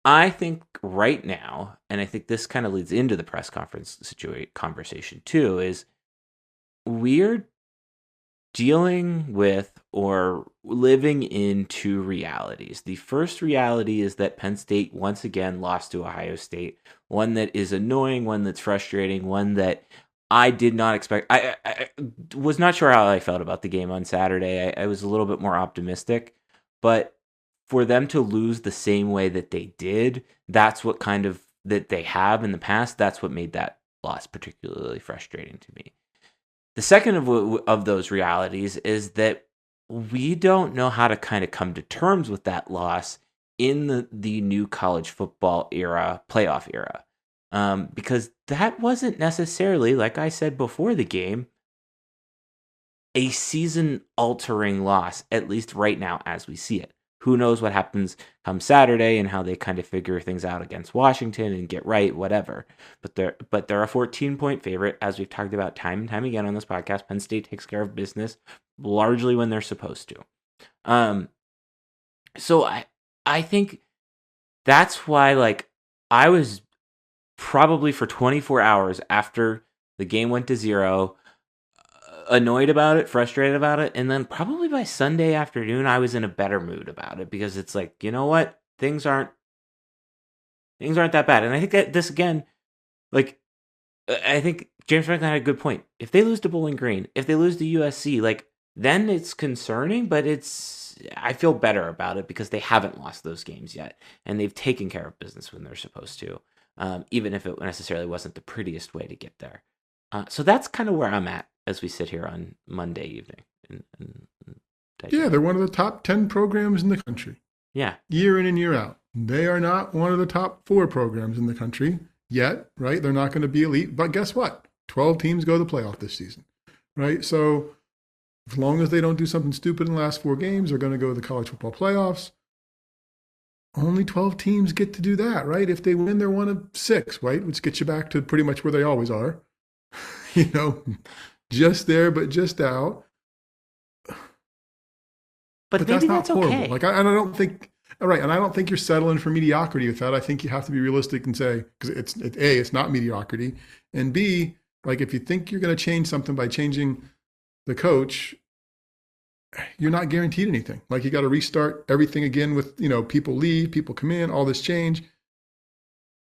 I think right now, and I think this kind of leads into the press conference conversation too, is we're dealing with or living in 2 realities. The first reality is that Penn State once again lost to Ohio State, one that is annoying, one that's frustrating, one that I did not expect. I was not sure how I felt about the game on Saturday. I was a little bit more optimistic, but for them to lose the same way that they did, that's what that they have in the past. That's what made that loss particularly frustrating to me. The second of those realities is that we don't know how to kind of come to terms with that loss in the new college football era, playoff era. Because that wasn't necessarily, like I said before the game, a season-altering loss, at least right now as we see it. Who knows what happens come Saturday and how they kind of figure things out against Washington and get right, whatever. But they're a 14-point favorite, as we've talked about time and time again on this podcast. Penn State takes care of business largely when they're supposed to. So I think that's why, I was probably for 24 hours after the game went to 0, annoyed about it, frustrated about it, and then probably by Sunday afternoon I was in a better mood about it because it's like, you know what? Things aren't that bad. And I think that this again, like I think James Franklin had a good point. If they lose to Bowling Green, if they lose to USC, like then it's concerning, but I feel better about it because they haven't lost those games yet, and they've taken care of business when they're supposed to, even if it necessarily wasn't the prettiest way to get there. So that's kind of where I'm at as we sit here on Monday evening. Yeah, they're one of the top 10 programs in the country. Yeah. Year in and year out. They are not one of the top 4 programs in the country yet, right? They're not going to be elite. But guess what? 12 teams go to the playoff this season, right? So as long as they don't do something stupid in the last 4 games, they're going to go to the college football playoffs. Only 12 teams get to do that, right? If they win, they're one of 6, right? Which gets you back to pretty much where they always are. Just there, but just out. But maybe that's horrible. Okay. Like I don't think, all right, and I don't think you're settling for mediocrity with that. I think you have to be realistic and say, because it's not mediocrity, and B, like if you think you're going to change something by changing the coach, you're not guaranteed anything. Like you got to restart everything again with, people leave, people come in, all this change.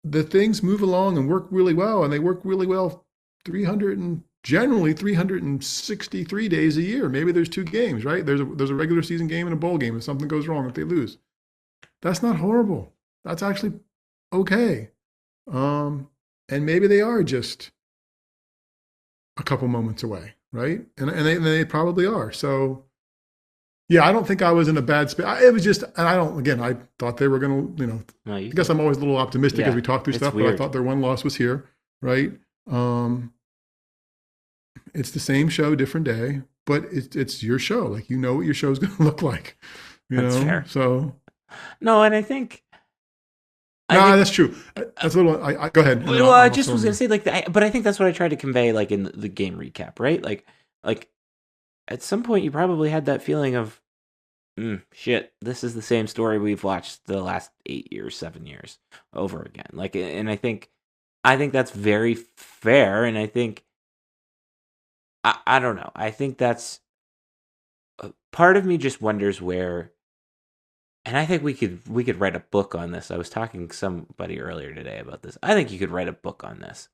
The things move along and work really well, and they work really well generally 363 days a year. Maybe there's 2 games, right? There's a regular season game and a bowl game if something goes wrong, if they lose. That's not horrible. That's actually okay. And maybe they are just a couple moments away, right? And they probably are. So yeah, I don't think I was in a bad space. It was just, and I thought they were going to, I guess I'm always a little optimistic as we talk through stuff, but I thought their one loss was here, right? It's the same show, different day, but it's your show. Like, what your show's going to look like, That's fair. So no, and I think that's true. That's a little. I go ahead. Well, I just was going to say but I think that's what I tried to convey, like in the game recap, right? Like at some point you probably had that feeling of, shit, this is the same story we've watched the last 8 years, 7 years over again. Like, and I think that's very fair, and I think. I don't know. I think that's part of me just wonders where, and I think we could write a book on this. I was talking to somebody earlier today about this. I think you could write a book on this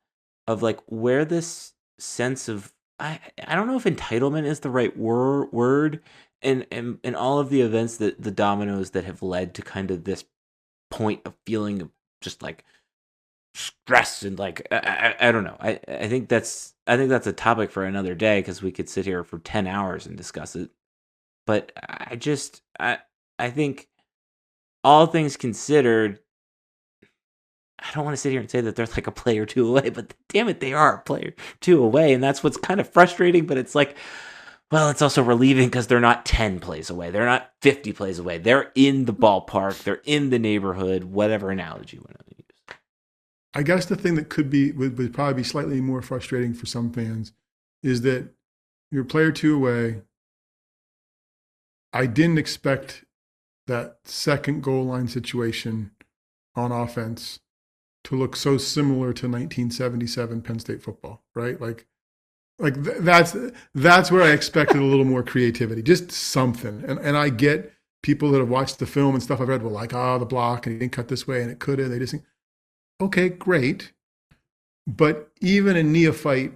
of like where this sense of I don't know if entitlement is the right word and all of the events that the dominoes that have led to kind of this point of feeling of just like stress and like I don't know. I think that's a topic for another day because we could sit here for 10 hours and discuss it. But I think all things considered, I don't want to sit here and say that they're like a play or 2 away, but damn it, they are a play or 2 away, and that's what's kind of frustrating. But it's like, well, it's also relieving because they're not 10 plays away, they're not 50 plays away, they're in the ballpark, they're in the neighborhood, whatever analogy you want to use. I guess the thing that would probably be slightly more frustrating for some fans is that you're a player 2 away. I didn't expect that second goal line situation on offense to look so similar to 1977 Penn State football, right? That's where I expected a little more creativity, just something. And I get people that have watched the film and stuff I've read were like, the block and he didn't cut this way and it could have. They just think, okay, great. But even a neophyte,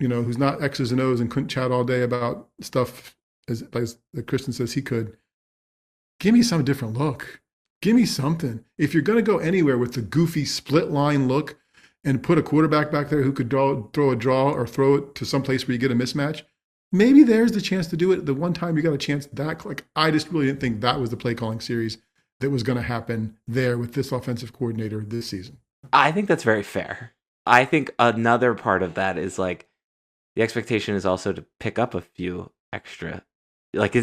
who's not X's and O's and couldn't chat all day about stuff as Christian says he could, give me some different look. Give me something. If you're going to go anywhere with the goofy split line look and put a quarterback back there who could throw a draw or throw it to some place where you get a mismatch, maybe there's the chance to do it. The one time you got a chance I just really didn't think that was the play calling series that was going to happen there with this offensive coordinator this season. I think that's very fair. I think another part of that is like the expectation is also to pick up a few extra. Like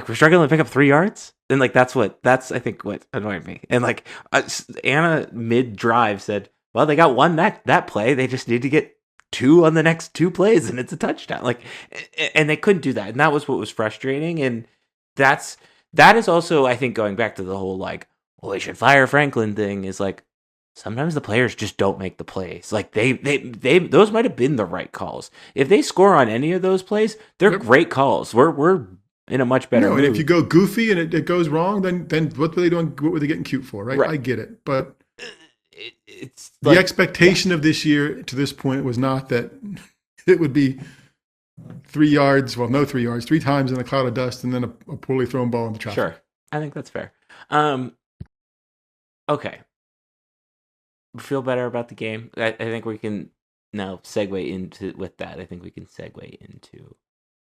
we're struggling to pick up 3 yards, and like that's I think what annoyed me. And like Anna mid drive said, "Well, they got 1 that play. They just need to get 2 on the next 2 plays, and it's a touchdown." Like, and they couldn't do that, and that was what was frustrating. And that is also, I think, going back to the whole like, well, they should fire Franklin thing. Is like sometimes the players just don't make the plays. Like they those might have been the right calls. If they score on any of those plays, they're great calls. We're in a much better mood. And if you go goofy and it goes wrong, then what were they doing? What were they getting cute for? Right? I get it, but it's the expectation of this year to this point was not that it would be 3 yards. Well, no 3 yards, 3 times in a cloud of dust, and then a poorly thrown ball in the traffic. Sure, I think that's fair. Okay. Feel better about the game. I think we can now segue into with that. I think we can segue into,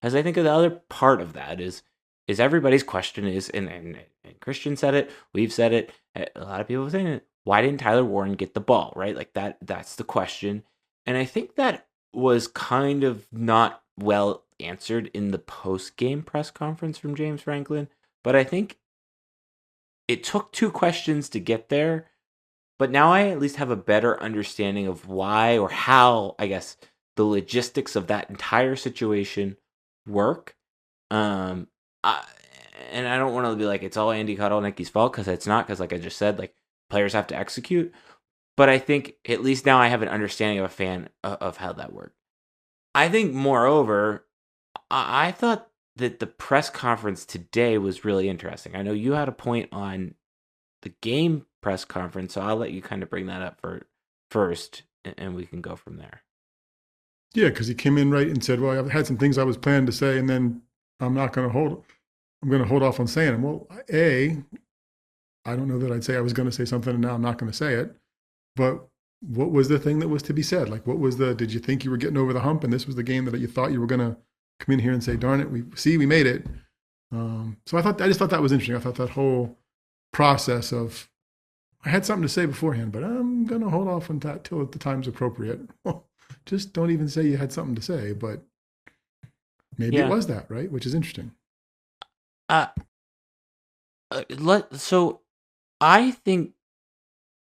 as I think of the other part of that is everybody's question is, and Christian said it, we've said it, a lot of people are saying it. Why didn't Tyler Warren get the ball? Right, like that's the question, and I think that was kind of not well answered in the post game press conference from James Franklin. But I think it took 2 questions to get there. But now I at least have a better understanding of why or how, I guess, the logistics of that entire situation work. And I don't want to be like, it's all Andy Kotelnicki's fault, because it's not, because like I just said, like players have to execute. But I think at least now I have an understanding of a fan of how that worked. I think, moreover, I thought that the press conference today was really interesting. I know you had a point on the game press conference, so I'll let you kind of bring that up first, and we can go from there. Yeah, because he came in right and said, well, I've had some things I was planning to say, and then I'm going to hold off on saying them. Well, I don't know that I'd say I was going to say something and now I'm not going to say it, but what was the thing that was to be said? Like, did you think you were getting over the hump and this was the game that you thought you were going to come in here and say, darn it, we made it. So I just thought that was interesting. I thought that whole process of, I had something to say beforehand, but I'm going to hold off on that till the time's appropriate. Well, just don't even say you had something to say, but maybe it was that, right? Which is interesting. So I think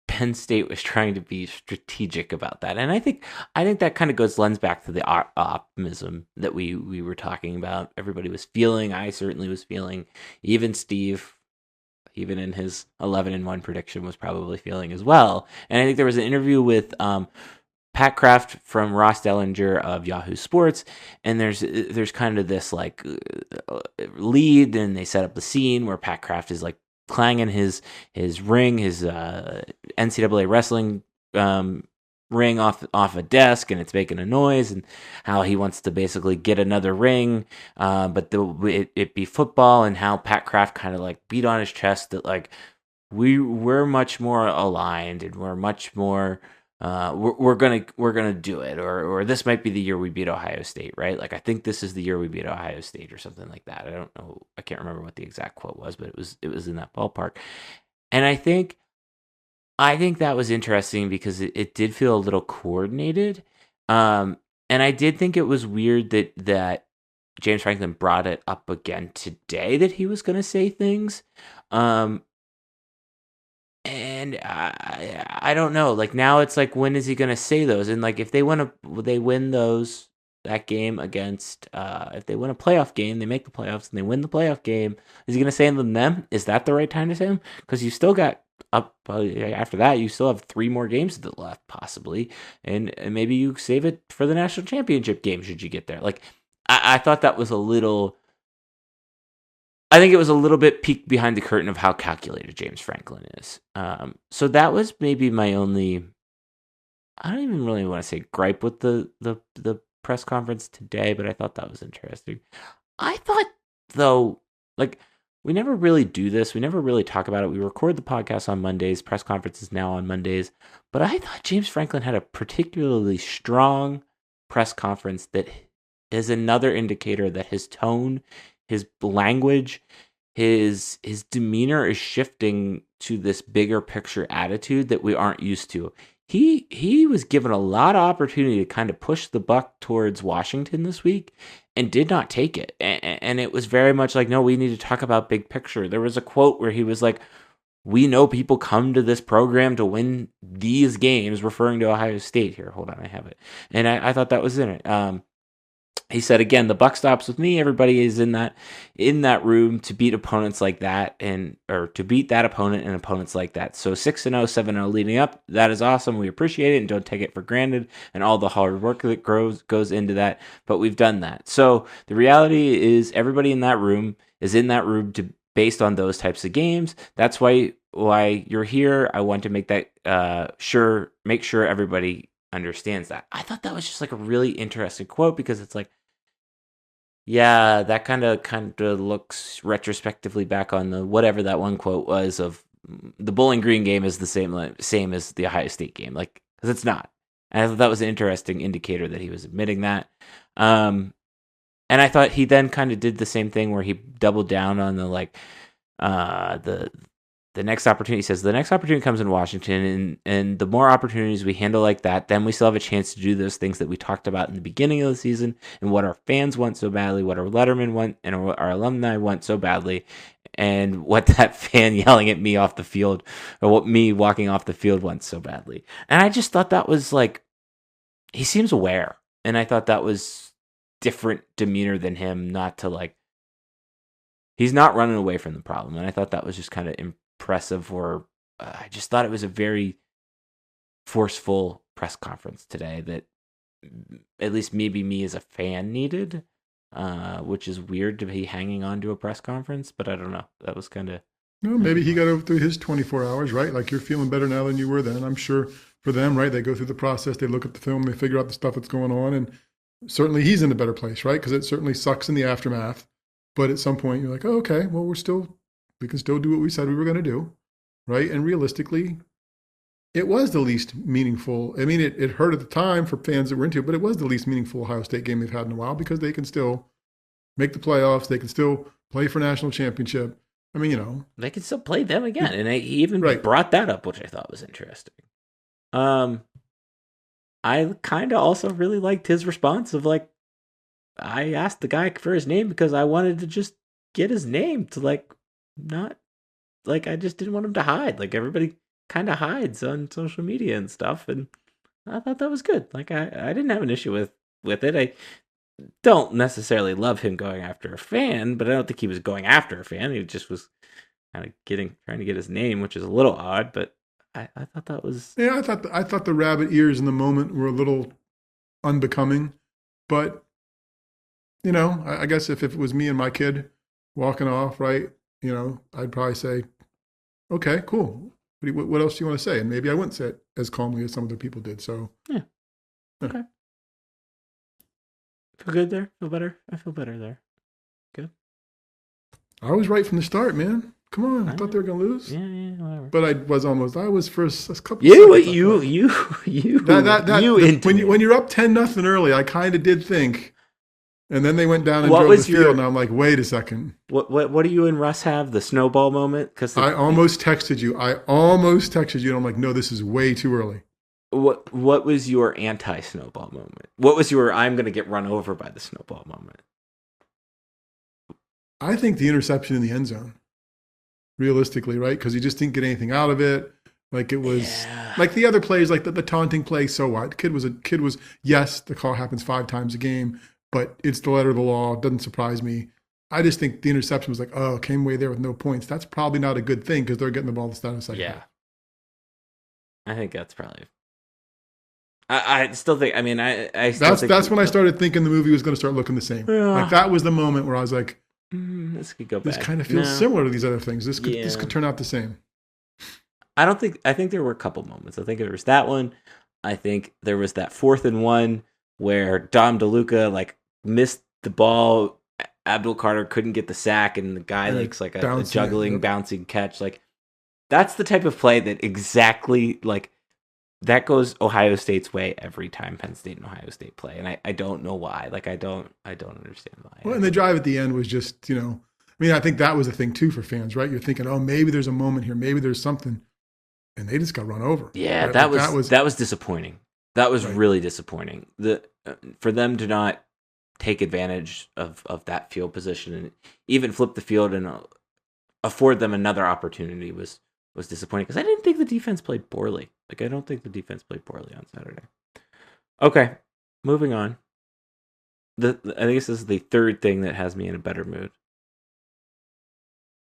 Penn State was trying to be strategic about that, and I think that kind of lends back to the optimism that we were talking about. Everybody was feeling. I certainly was feeling. Even Steve, even in his 11-1 prediction, was probably feeling as well. And I think there was an interview with Pat Kraft from Ross Dellinger of Yahoo Sports, and there's kind of this like lead, and they set up the scene where Pat Kraft is like clanging his ring, his NCAA wrestling ring off a desk, and it's making a noise, and how he wants to basically get another ring, but it be football, and how Pat Kraft kind of like beat on his chest that like we're much more aligned, and we're much more we're gonna do it, or this might be the year we beat Ohio State, right? Like I think this is the year we beat Ohio State, or something like that. I don't know, I can't remember what the exact quote was, but it was in that ballpark. And I think that was interesting because it did feel a little coordinated, and I did think it was weird that James Franklin brought it up again today that he was going to say things. And I don't know. Like now, it's like, when is he going to say those? And like, if they win that game against, if they win a playoff game, they make the playoffs and they win the playoff game, is he going to say them? Is that the right time to say them? Because you still got up after that. You still have 3 more games left, possibly, and maybe you save it for the national championship game should you get there. Like I thought that was a little. I think it was a little bit peek behind the curtain of how calculated James Franklin is. So that was maybe my only. I don't even really want to say gripe with the press conference today, but I thought that was interesting. I thought, though, like, we never really do this. We never really talk about it. We record the podcast on Mondays. Press conferences now on Mondays. But I thought James Franklin had a particularly strong press conference that is another indicator that his tone, his language, his demeanor is shifting to this bigger picture attitude that we aren't used to. He was given a lot of opportunity to kind of push the buck towards Washington this week and did not take it. And it was very much like, no, we need to talk about big picture. There was a quote where he was like, we know people come to this program to win these games, referring to Ohio State here. Hold on, I have it. And I thought that was in it. he said, again, the buck stops with me. Everybody is in that room to beat opponents like that, or to beat that opponent and opponents like that. So 6-0, 7-0 leading up, that is awesome. We appreciate it and don't take it for granted, and all the hard work that goes into that. But we've done that. So the reality is, everybody in that room is in that room based on those types of games. That's why you're here. I want to make that make sure everybody understands that. I thought that was just like a really interesting quote, because it's like, yeah, that kind of looks retrospectively back on the whatever that one quote was of the Bowling Green game is the same as the Ohio State game, like, because it's not. And I thought that was an interesting indicator that he was admitting that. And I thought he then kind of did the same thing where he doubled down on the next opportunity. He says the next opportunity comes in Washington, and the more opportunities we handle like that, then we still have a chance to do those things that we talked about in the beginning of the season, and what our fans want so badly, what our lettermen want, and what our alumni want so badly, and what that fan yelling at me off the field, or what me walking off the field wants so badly. And I just thought that was like, he seems aware, and I thought that was different demeanor than him, not to like, he's not running away from the problem. And I thought that was just kind of impressive, or I just thought it was a very forceful press conference today that at least maybe me as a fan needed, which is weird to be hanging on to a press conference, but I don't know. That was kind of... No, maybe he got over through his 24 hours, right? Like, you're feeling better now than you were then. I'm sure for them, right? They go through the process, they look at the film, they figure out the stuff that's going on, and certainly he's in a better place, right? Because it certainly sucks in the aftermath. But at some point, you're like, oh, okay, well, we can still do what we said we were going to do, right? And realistically, it was the least meaningful. I mean, it hurt at the time for fans that were into it, but it was the least meaningful Ohio State game they've had in a while, because they can still make the playoffs. They can still play for national championship. I mean, they can still play them again. And he even brought that up, which I thought was interesting. I kind of also really liked his response of like, I asked the guy for his name because I wanted to just get his name to like, not like, I just didn't want him to hide. Like, everybody kind of hides on social media and stuff. And I thought that was good. Like, I didn't have an issue with it. I don't necessarily love him going after a fan, but I don't think he was going after a fan. He just was kind of trying to get his name, which is a little odd, but I thought that was... Yeah, I thought the rabbit ears in the moment were a little unbecoming, but I guess if it was me and my kid walking off, right, I'd probably say, okay, cool. What else do you want to say? And maybe I wouldn't say it as calmly as some other people did. So, yeah. Okay. Feel good there? Feel better? I feel better there. Good. I was right from the start, man. Come on. I thought they were going to lose. Yeah, whatever. But I was first a couple seconds. When you're up 10-0 early, I kind of did think. And then they went down and drove the field, and I'm like, wait a second. What do you and Russ have? The snowball moment? Because I almost texted you. And I'm like, no, this is way too early. What was your anti-snowball moment? What was your I'm going to get run over by the snowball moment? I think the interception in the end zone, realistically, right? Because you just didn't get anything out of it. Like, it was like the other plays, like the taunting play. So what? The kid was, yes, the call happens 5 times a game, but it's the letter of the law. It doesn't surprise me. I just think the interception was like, oh, came away there with no points. That's probably not a good thing, because they're getting the ball to start a second. Yeah. I think that's probably... I still think... I mean, That's when I started thinking the movie was going to start looking the same. Yeah. Like, that was the moment where I was like, this could go back. This kind of feels similar to these other things. This could turn out the same. I think there were a couple moments. I think there was that one. I think there was that 4th and 1 where Dom DeLuca like missed the ball. Abdul Carter couldn't get the sack, and the guy makes like a juggling, bouncing catch. Like, that's the type of play that exactly like that goes Ohio State's way every time Penn State and Ohio State play, and I don't know why. Like, I don't understand why. Well, and the drive at the end was just, I mean, I think that was the thing too for fans, right? You're thinking, oh, maybe there's a moment here, maybe there's something, and they just got run over. Yeah, right? that was disappointing. That was really disappointing. For them to not take advantage of that field position and even flip the field and afford them another opportunity was disappointing, because I didn't think the defense played poorly. Like, I don't think the defense played poorly on Saturday. Okay, moving on. I think this is the third thing that has me in a better mood.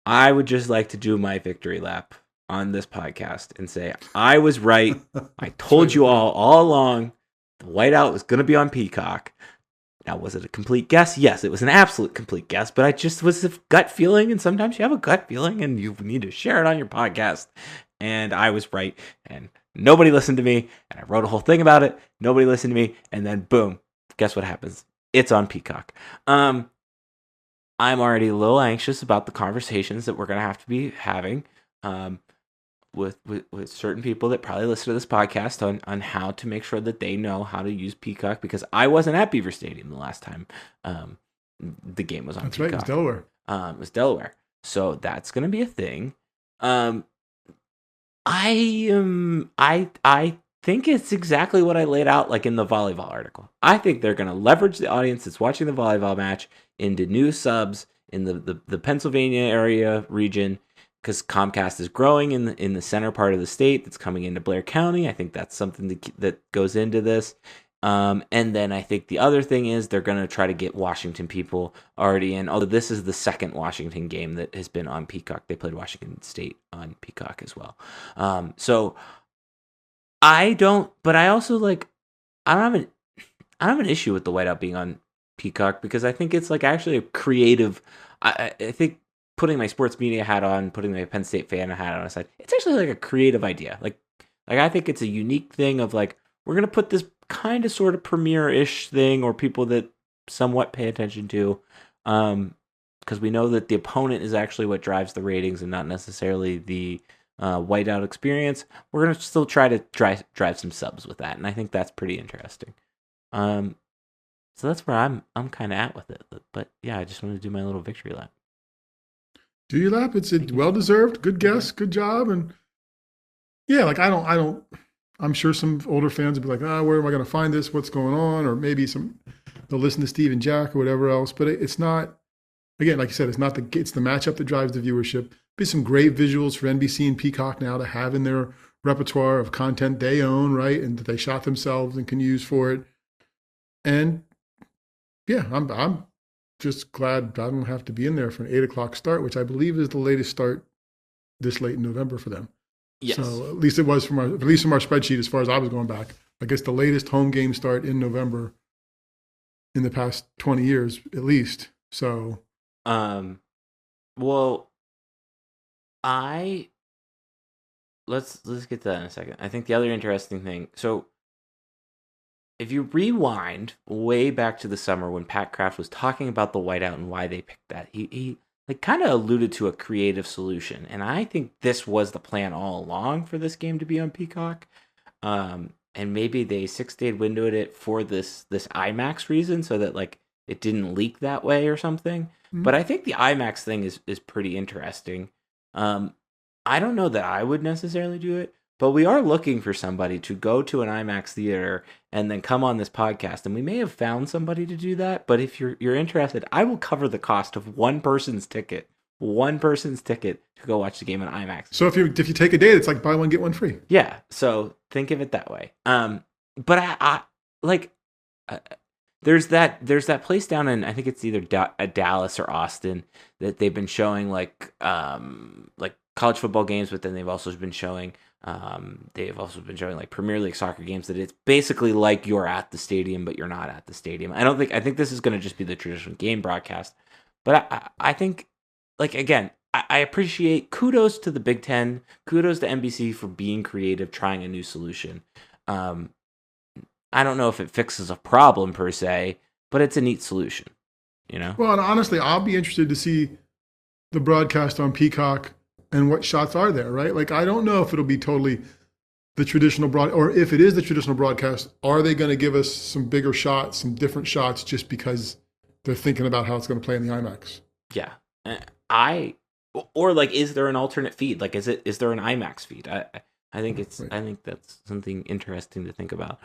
I would just like to do my victory lap on this podcast and say, I was right. I told you all along the whiteout was going to be on Peacock. Now, was it a complete guess? Yes, it was an absolute complete guess, but I just was a gut feeling, and sometimes you have a gut feeling, and you need to share it on your podcast. And I was right, and nobody listened to me, and I wrote a whole thing about it. Nobody listened to me, and then boom, guess what happens? It's on Peacock. I'm already a little anxious about the conversations that we're going to have to be having with certain people that probably listen to this podcast on how to make sure that they know how to use Peacock, because I wasn't at Beaver Stadium the last time the game was on That's Peacock. right, it was Delaware. It was Delaware. So that's going to be a thing. I think it's exactly what I laid out like in the volleyball article. I think they're going to leverage the audience that's watching the volleyball match into new subs in the Pennsylvania area region, because Comcast is growing in the center part of the state that's coming into Blair County. I think that's something that goes into this. And then I think the other thing is they're going to try to get Washington people already in. Although this is the second Washington game that has been on Peacock. They played Washington State on Peacock as well. So I don't, but I also like, I don't have an issue with the whiteout being on Peacock, because I think it's like actually a creative, I think putting my sports media hat on, putting my Penn State fan hat on aside, it's actually like a creative idea. Like I think it's a unique thing of like, we're going to put this kind of sort of premiere-ish thing, or people that somewhat pay attention to, because we know that the opponent is actually what drives the ratings and not necessarily the whiteout experience. We're going to still try to drive some subs with that, and I think that's pretty interesting. So that's where I'm kind of at with it. But yeah, I just wanted to do my little victory lap. Do your lap. It's well deserved. Good guess. Good job. And yeah, like I don't. I'm sure some older fans will be like, where am I going to find this? What's going on? Or maybe they'll listen to Steve and Jack or whatever else. But it's not. Again, like you said, it's the matchup that drives the viewership. Be some great visuals for NBC and Peacock now to have in their repertoire of content they own, right, and that they shot themselves and can use for it. And yeah, I'm just glad I don't have to be in there for an 8:00 start, which I believe is the latest start this late in November for them. Yes. So at least it was from our spreadsheet as far as I was going back. I guess the latest home game start in November in the past 20 years at least. So well, let's get to that in a second. I think the other interesting thing, so if you rewind way back to the summer when Pat Kraft was talking about the whiteout and why they picked that, he like kind of alluded to a creative solution, and I think this was the plan all along for this game to be on Peacock. And maybe they 6-day windowed it for this IMAX reason, so that like it didn't leak that way or something. Mm-hmm. But I think the IMAX thing is pretty interesting. I don't know that I would necessarily do it, but we are looking for somebody to go to an IMAX theater and then come on this podcast, and we may have found somebody to do that. But if you're interested, I will cover the cost of one person's ticket to go watch the game in IMAX. So if you take a date, it's like buy one get one free. Yeah, so think of it that way. But I like there's that place down in, I think it's either Dallas or Austin, that they've been showing like college football games, but then they've also been showing like Premier League soccer games, that it's basically like you're at the stadium, but you're not at the stadium. I think this is going to just be the traditional game broadcast. But I think, like, again, I appreciate, kudos to the Big Ten, kudos to NBC for being creative, trying a new solution. I don't know if it fixes a problem per se, but it's a neat solution, you know? Well, and honestly, I'll be interested to see the broadcast on Peacock and what shots are there, right? Like, I don't know if it'll be totally the traditional or if it is the traditional broadcast, are they going to give us some bigger shots, some different shots, just because they're thinking about how it's going to play in the IMAX? Yeah. Or like, is there an alternate feed? Like, is there an IMAX feed? I think right. I think that's something interesting to think about.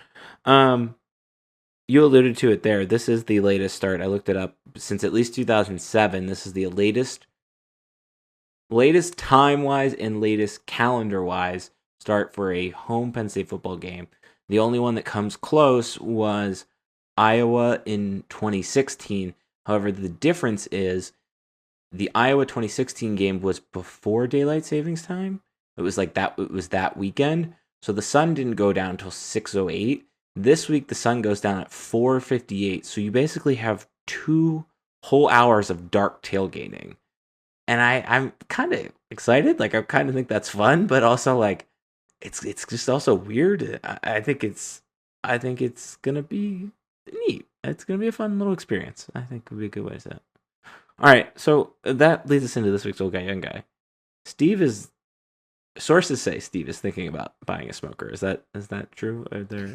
You alluded to it there. This is the latest start. I looked it up. Since at least 2007, this is the latest time-wise and latest calendar-wise start for a home Penn State football game. The only one that comes close was Iowa in 2016. However, the difference is the Iowa 2016 game was before daylight savings time. It was like that. It was that weekend. So the sun didn't go down until 6:08. This week, the sun goes down at 4:58. So you basically have 2 whole hours of dark tailgating. And I'm kind of excited. Like, I kind of think that's fun, but also like, it's just also weird. I think it's gonna be neat. It's gonna be a fun little experience. I think it would be a good way to say it. All right, so that leads us into this week's Old Guy, Young Guy. Sources say Steve is thinking about buying a smoker. Is that true?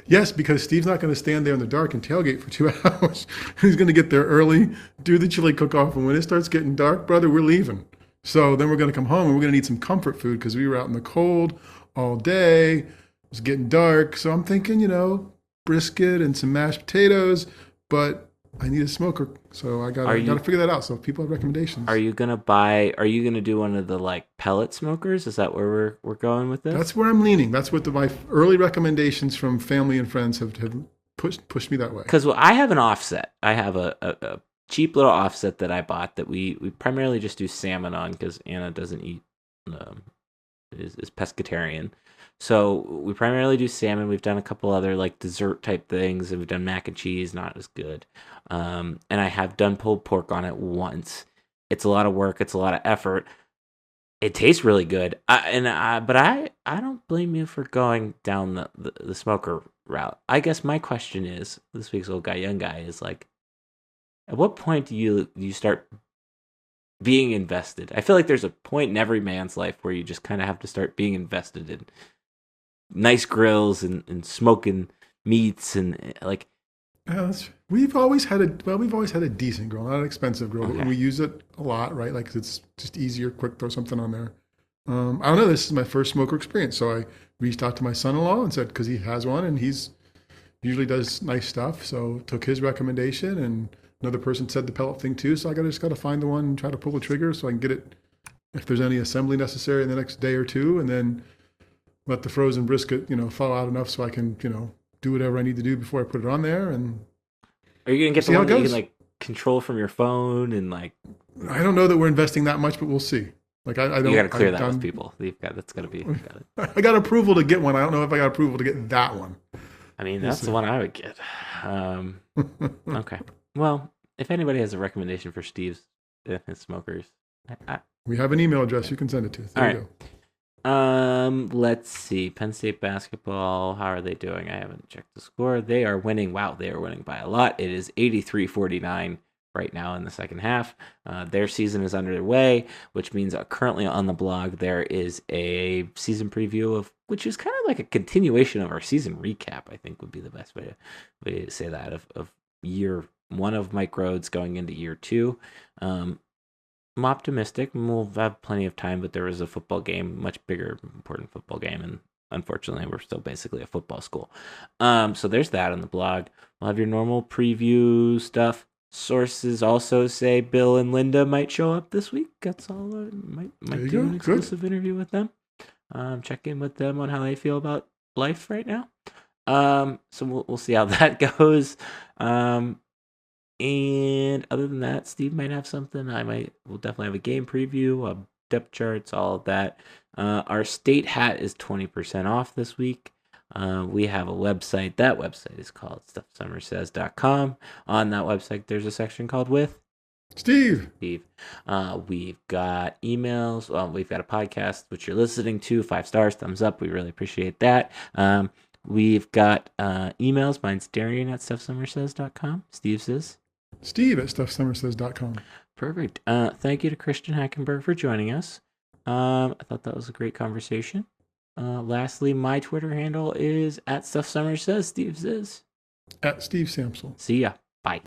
Yes, because Steve's not going to stand there in the dark and tailgate for 2 hours. He's going to get there early, do the chili cook-off, and when it starts getting dark, brother, we're leaving. So then we're going to come home and we're going to need some comfort food because we were out in the cold all day. It was getting dark. So I'm thinking, brisket and some mashed potatoes, but I need a smoker. So I got to figure that out. So if people have recommendations. Are you gonna do one of the like pellet smokers? Is that where we're going with this? That's where I'm leaning. That's what my early recommendations from family and friends have pushed me that way. Because I have an offset. I have a cheap little offset that I bought that we primarily just do salmon on because Anna doesn't eat is pescatarian. So we primarily do salmon. We've done a couple other like dessert type things, and we've done mac and cheese, not as good. And I have done pulled pork on it once. It's a lot of work. It's a lot of effort. It tastes really good. But I don't blame you for going down the smoker route. I guess my question is, this week's Old Guy, Young Guy is like, at what point do you start being invested? I feel like there's a point in every man's life where you just kind of have to start being invested in nice grills and smoking meats and like. We've always had a decent grill, not an expensive grill, but we use it a lot, right? Like it's just easier, quick, throw something on there. I don't know. This is my first smoker experience, so I reached out to my son-in-law and said because he has one and he's usually does nice stuff, so took his recommendation. And another person said the pellet thing too, so I just got to find the one and try to pull the trigger so I can get it if there's any assembly necessary in the next day or two, and then let the frozen brisket, thaw out enough so I can, do whatever I need to do before I put it on there. And are you gonna get the one that you can like control from your phone and like? I don't know that we're investing that much, but we'll see. Like I don't. You got to clear that with people. That's got to be. I got approval to get one. I don't know if I got approval to get that one. I mean, that's the one I would get. Okay. Well, if anybody has a recommendation for Steve's smokers, we have an email address you can send it to. There you go. Let's see. Penn State basketball, how are they doing? I haven't checked the score. They are winning. Wow, they are winning by a lot. It is 83-49 right now in the second half. Their season is underway, which means currently on the blog there is a season preview which is kind of like a continuation of our season recap, I think would be the best way to say that, of year one of Mike Rhodes going into year two. I'm optimistic. We'll have plenty of time, but there was a football game, much bigger, important football game, and unfortunately, we're still basically a football school. So there's that on the blog. We'll have your normal preview stuff. Sources also say Bill and Linda might show up this week. That's all. Might do an exclusive interview with them. Check in with them on how they feel about life right now. So we'll see how that goes. And other than that, Steve might have something. We'll definitely have a game preview, depth charts, all of that. Our state hat is 20% off this week. We have a website. That website is called StuffSummerSays.com. On that website, there's a section called With Steve. We've got emails. We've got a podcast, which you're listening to. 5 stars, thumbs up. We really appreciate that. We've got emails. Mine's Darian at StuffSummerSays.com. Steve's is Steve at StuffSummerSays.com. Perfect. Thank you to Christian Hackenberg for joining us. I thought that was a great conversation. Lastly, my Twitter handle is at StuffSummerSays. Steve's is at Steve Samsel. See ya. Bye.